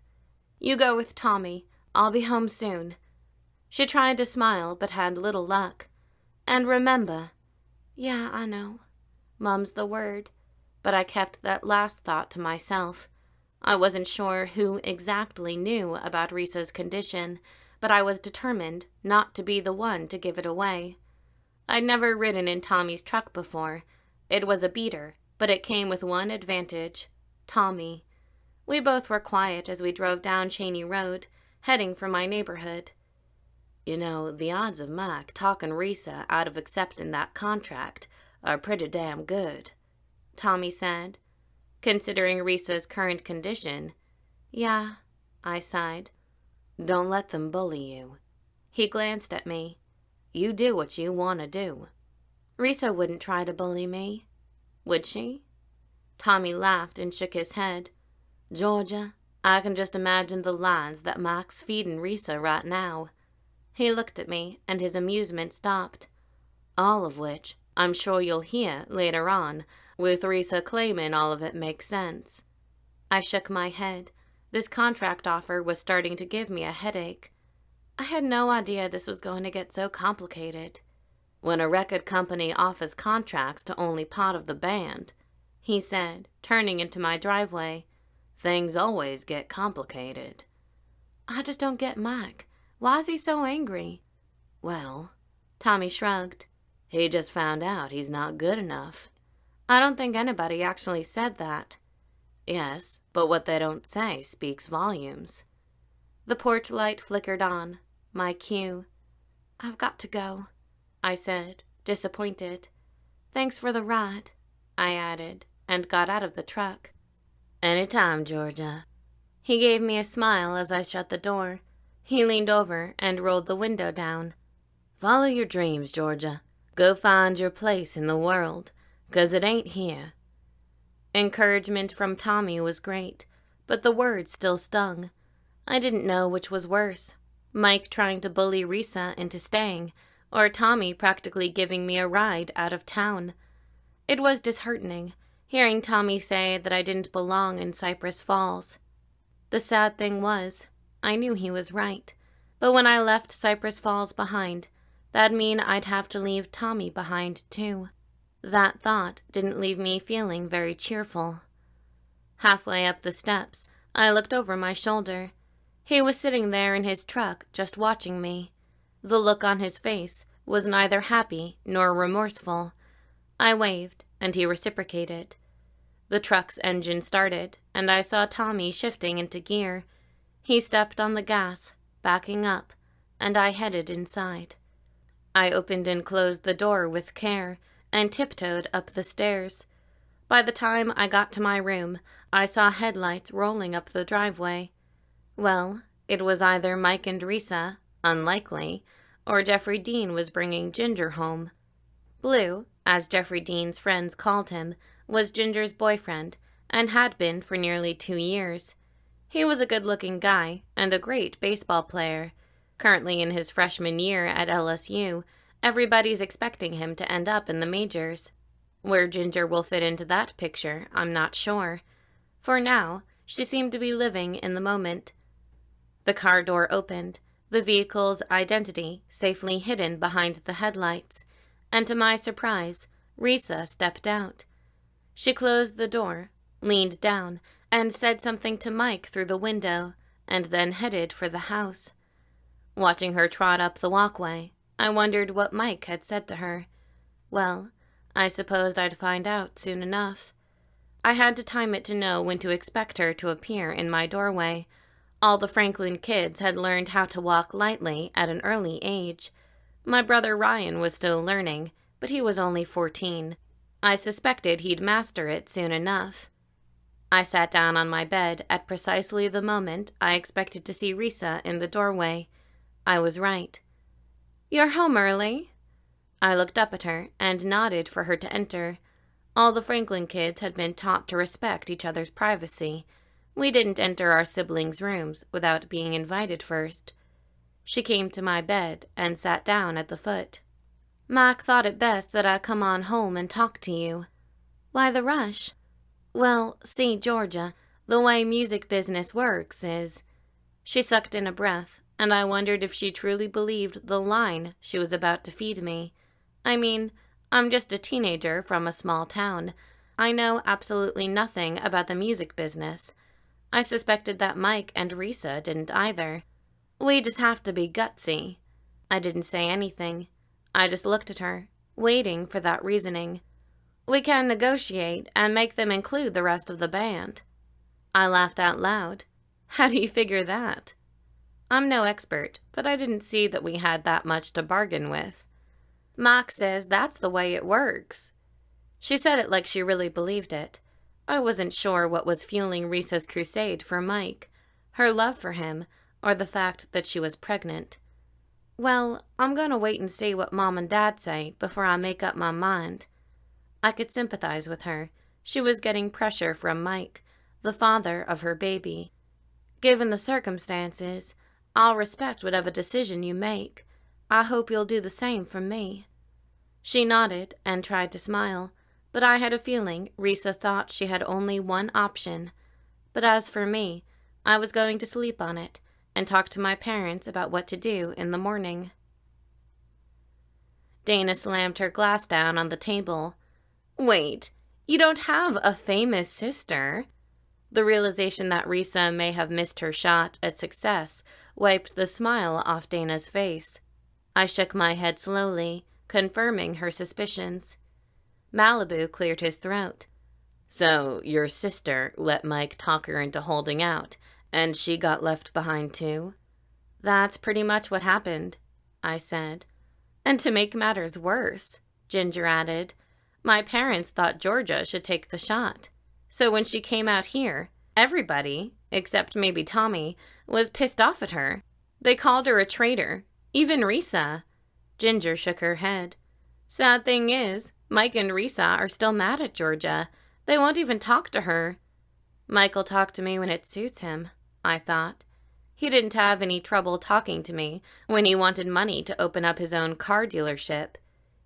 "You go with Tommy. I'll be home soon." She tried to smile but had little luck. "And remember." "Yeah, I know. Mum's the word." But I kept that last thought to myself. I wasn't sure who exactly knew about Risa's condition, but I was determined not to be the one to give it away. I'd never ridden in Tommy's truck before. It was a beater, but it came with one advantage: Tommy. We both were quiet as we drove down Cheney Road, heading for my neighborhood. "You know, the odds of Mike talking Risa out of accepting that contract are pretty damn good," Tommy said. Considering Risa's current condition. "Yeah," I sighed. "Don't let them bully you." He glanced at me. "You do what you want to do." "Risa wouldn't try to bully me." "Would she?" Tommy laughed and shook his head. "Georgia, I can just imagine the lines that Mike's feeding Risa right now." He looked at me, and his amusement stopped. "All of which I'm sure you'll hear later on, with Risa claiming all of it makes sense." I shook my head. This contract offer was starting to give me a headache. I had no idea this was going to get so complicated. "When a record company offers contracts to only part of the band," he said, turning into my driveway, "things always get complicated." "I just don't get Mike. Why is he so angry?" "Well," Tommy shrugged, "he just found out he's not good enough." "I don't think anybody actually said that." "Yes, but what they don't say speaks volumes." The porch light flickered on. My cue. "I've got to go," I said, disappointed. "Thanks for the ride," I added, and got out of the truck. "Anytime, Georgia." He gave me a smile as I shut the door. He leaned over and rolled the window down. "Follow your dreams, Georgia. Go find your place in the world, 'cause it ain't here." Encouragement from Tommy was great, but the words still stung. I didn't know which was worse: Mike trying to bully Risa into staying, or Tommy practically giving me a ride out of town. It was disheartening, hearing Tommy say that I didn't belong in Cypress Falls. The sad thing was, I knew he was right, but when I left Cypress Falls behind, that'd mean I'd have to leave Tommy behind too. That thought didn't leave me feeling very cheerful. Halfway up the steps, I looked over my shoulder. He was sitting there in his truck, just watching me. The look on his face was neither happy nor remorseful. I waved, and he reciprocated. The truck's engine started, and I saw Tommy shifting into gear. He stepped on the gas, backing up, and I headed inside. I opened and closed the door with care and tiptoed up the stairs. By the time I got to my room, I saw headlights rolling up the driveway. Well, it was either Mike and Risa, unlikely, or Jeffrey Dean was bringing Ginger home. Blue, as Jeffrey Dean's friends called him, was Ginger's boyfriend, and had been for nearly 2 years. He was a good-looking guy and a great baseball player. Currently in his freshman year at LSU, everybody's expecting him to end up in the majors. Where Ginger will fit into that picture, I'm not sure. For now, she seemed to be living in the moment. The car door opened, the vehicle's identity safely hidden behind the headlights, and to my surprise, Risa stepped out. She closed the door, leaned down, and said something to Mike through the window, and then headed for the house. Watching her trot up the walkway, I wondered what Mike had said to her. Well, I supposed I'd find out soon enough. I had to time it to know when to expect her to appear in my doorway. All the Franklin kids had learned how to walk lightly at an early age. My brother Ryan was still learning, but he was only 14. I suspected he'd master it soon enough. I sat down on my bed at precisely the moment I expected to see Risa in the doorway. I was right. "You're home early?" I looked up at her and nodded for her to enter. All the Franklin kids had been taught to respect each other's privacy. We didn't enter our siblings' rooms without being invited first. She came to my bed and sat down at the foot. "Mac thought it best that I come on home and talk to you." "Why the rush?" "Well, see, Georgia, the way music business works is—" She sucked in a breath, and I wondered if she truly believed the line she was about to feed me. I mean, I'm just a teenager from a small town. I know absolutely nothing about the music business. I suspected that Mike and Risa didn't either. We just have to be gutsy. I didn't say anything. I just looked at her, waiting for that reasoning. "We can negotiate and make them include the rest of the band." I laughed out loud. "How do you figure that?" I'm no expert, but I didn't see that we had that much to bargain with. "Mac says that's the way it works." She said it like she really believed it. I wasn't sure what was fueling Risa's crusade for Mike, her love for him, or the fact that she was pregnant. "Well, I'm gonna wait and see what Mom and Dad say before I make up my mind." I could sympathize with her. She was getting pressure from Mike, the father of her baby. "Given the circumstances, I'll respect whatever decision you make. I hope you'll do the same for me." She nodded and tried to smile, but I had a feeling Risa thought she had only one option. But as for me, I was going to sleep on it and talk to my parents about what to do in the morning. Dana slammed her glass down on the table. "Wait, you don't have a famous sister?" The realization that Risa may have missed her shot at success wiped the smile off Dana's face. I shook my head slowly, confirming her suspicions. Malibu cleared his throat. "So your sister let Mike talk her into holding out, and she got left behind too?" "That's pretty much what happened," I said. "And to make matters worse," Ginger added, "my parents thought Georgia should take the shot. So when she came out here, everybody, except maybe Tommy, was pissed off at her. They called her a traitor, even Risa." Ginger shook her head. "Sad thing is, Mike and Risa are still mad at Georgia. They won't even talk to her." "Mike'll talk to me when it suits him," I thought. He didn't have any trouble talking to me when he wanted money to open up his own car dealership.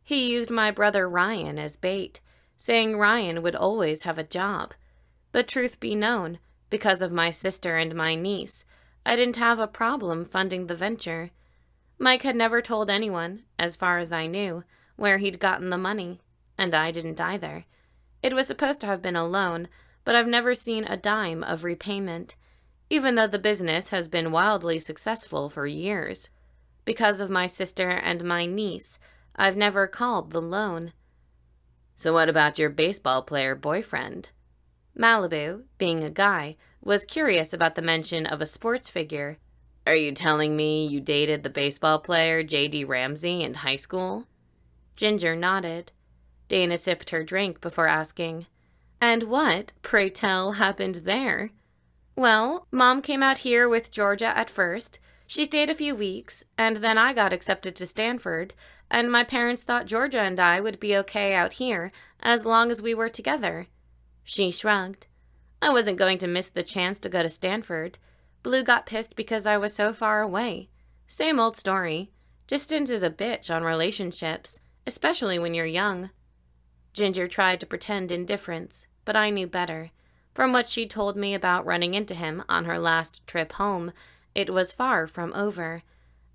He used my brother Ryan as bait, saying Ryan would always have a job. But truth be known, because of my sister and my niece, I didn't have a problem funding the venture. Mike had never told anyone, as far as I knew, where he'd gotten the money, and I didn't either. It was supposed to have been a loan, but I've never seen a dime of repayment, even though the business has been wildly successful for years. Because of my sister and my niece, I've never called the loan. "So what about your baseball player boyfriend?" Malibu, being a guy, was curious about the mention of a sports figure. Are you telling me you dated the baseball player J.D. Ramsey in high school? Ginger nodded. Dana sipped her drink before asking, "And what, pray tell, happened there?" "Well, Mom came out here with Georgia at first. She stayed a few weeks, and then I got accepted to Stanford, and my parents thought Georgia and I would be okay out here as long as we were together." She shrugged. "I wasn't going to miss the chance to go to Stanford. Blue got pissed because I was so far away. Same old story. Distance is a bitch on relationships, especially when you're young." Ginger tried to pretend indifference, but I knew better. From what she told me about running into him on her last trip home, it was far from over.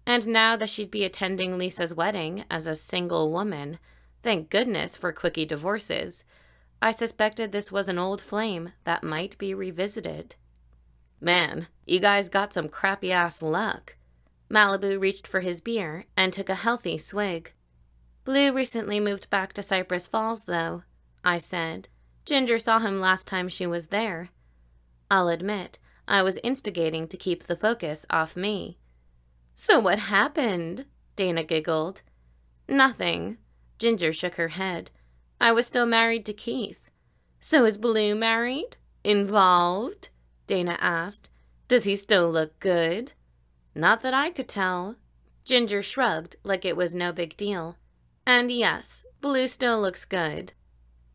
And now that she'd be attending Lisa's wedding as a single woman, thank goodness for quickie divorces, I suspected this was an old flame that might be revisited. Man, you guys got some crappy-ass luck. Malibu reached for his beer and took a healthy swig. "Blue recently moved back to Cypress Falls, though," I said. "Ginger saw him last time she was there." I'll admit, I was instigating to keep the focus off me. "So what happened?" Dana giggled. "Nothing." Ginger shook her head. "I was still married to Keith." "So is Blue married? Involved?" Dana asked. "Does he still look good?" "Not that I could tell." Ginger shrugged like it was no big deal. "And yes, Blue still looks good."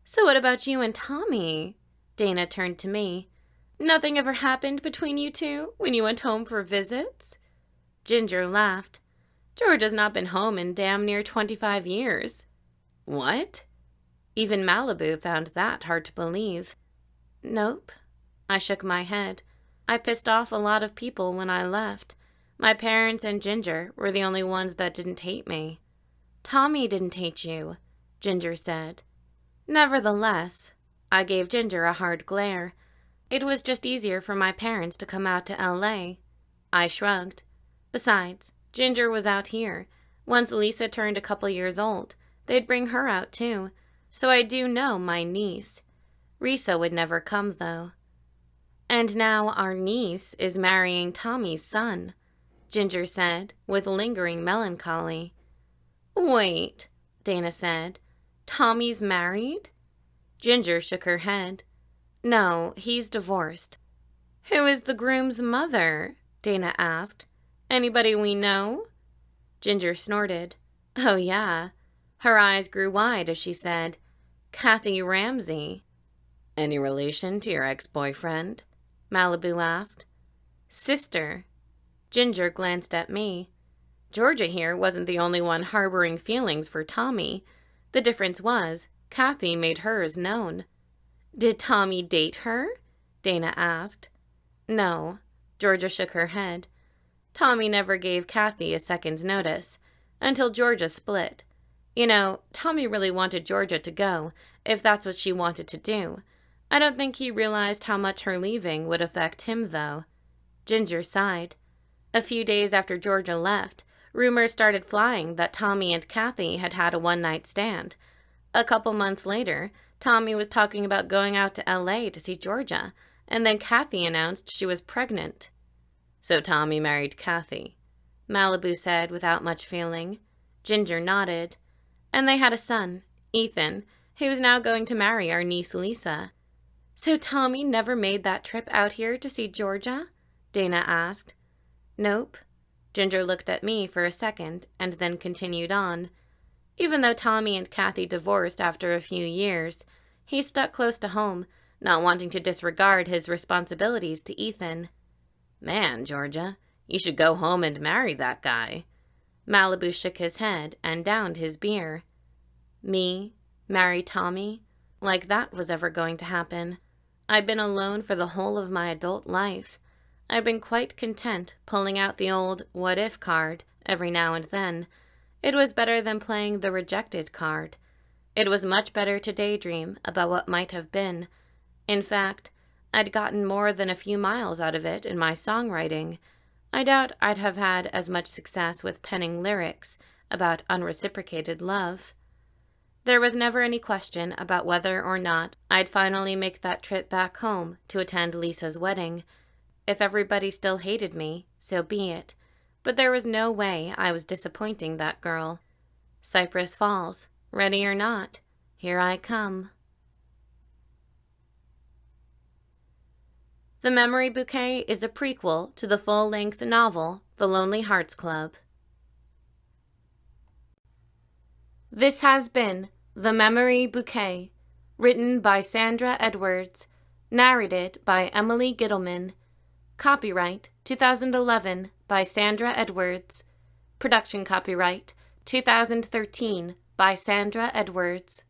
"So what about you and Tommy?" Dana turned to me. "Nothing ever happened between you two when you went home for visits?" Ginger laughed. "Georgia's not been home in damn near 25 years. What? Even Malibu found that hard to believe. "Nope." I shook my head. "I pissed off a lot of people when I left. My parents and Ginger were the only ones that didn't hate me." "Tommy didn't hate you," Ginger said. "Nevertheless," I gave Ginger a hard glare. "It was just easier for my parents to come out to L.A." I shrugged. "Besides, Ginger was out here. Once Lisa turned a couple years old, they'd bring her out too. So I do know my niece. Risa would never come, though." "And now our niece is marrying Tommy's son," Ginger said, with lingering melancholy. "Wait," Dana said. "Tommy's married?" Ginger shook her head. "No, he's divorced." "Who is the groom's mother?" Dana asked. "Anybody we know?" Ginger snorted. "Oh, yeah." Her eyes grew wide as she said, "Kathy Ramsey." Any relation to your ex-boyfriend? Malibu asked. "Sister." Ginger glanced at me. Georgia here wasn't the only one harboring feelings for Tommy. The difference was, Kathy made hers known. "Did Tommy date her?" Dana asked. "No." Georgia shook her head. "Tommy never gave Kathy a second's notice, until Georgia split. You know, Tommy really wanted Georgia to go, if that's what she wanted to do. I don't think he realized how much her leaving would affect him, though." Ginger sighed. A few days after Georgia left, rumors started flying that Tommy and Kathy had had a one-night stand. A couple months later, Tommy was talking about going out to L.A. to see Georgia, and then Kathy announced she was pregnant. "So Tommy married Kathy," Malibu said without much feeling. Ginger nodded. "And they had a son, Ethan, who's now going to marry our niece Lisa." "So Tommy never made that trip out here to see Georgia?" Dana asked. "Nope." Ginger looked at me for a second and then continued on. "Even though Tommy and Kathy divorced after a few years, he stuck close to home, not wanting to disregard his responsibilities to Ethan." "Man, Georgia, you should go home and marry that guy." Malibu shook his head and downed his beer. Me? Marry Tommy? Like that was ever going to happen. I'd been alone for the whole of my adult life. I'd been quite content pulling out the old what-if card every now and then. It was better than playing the rejected card. It was much better to daydream about what might have been. In fact, I'd gotten more than a few miles out of it in my songwriting. I doubt I'd have had as much success with penning lyrics about unreciprocated love. There was never any question about whether or not I'd finally make that trip back home to attend Lisa's wedding. If everybody still hated me, so be it, but there was no way I was disappointing that girl. Cypress Falls, ready or not, here I come. The Memory Bouquet is a prequel to the full-length novel, The Lonely Hearts Club. This has been The Memory Bouquet, written by Sandra Edwards, narrated by Emily Gittleman. Copyright 2011 by Sandra Edwards. Production copyright 2013 by Sandra Edwards.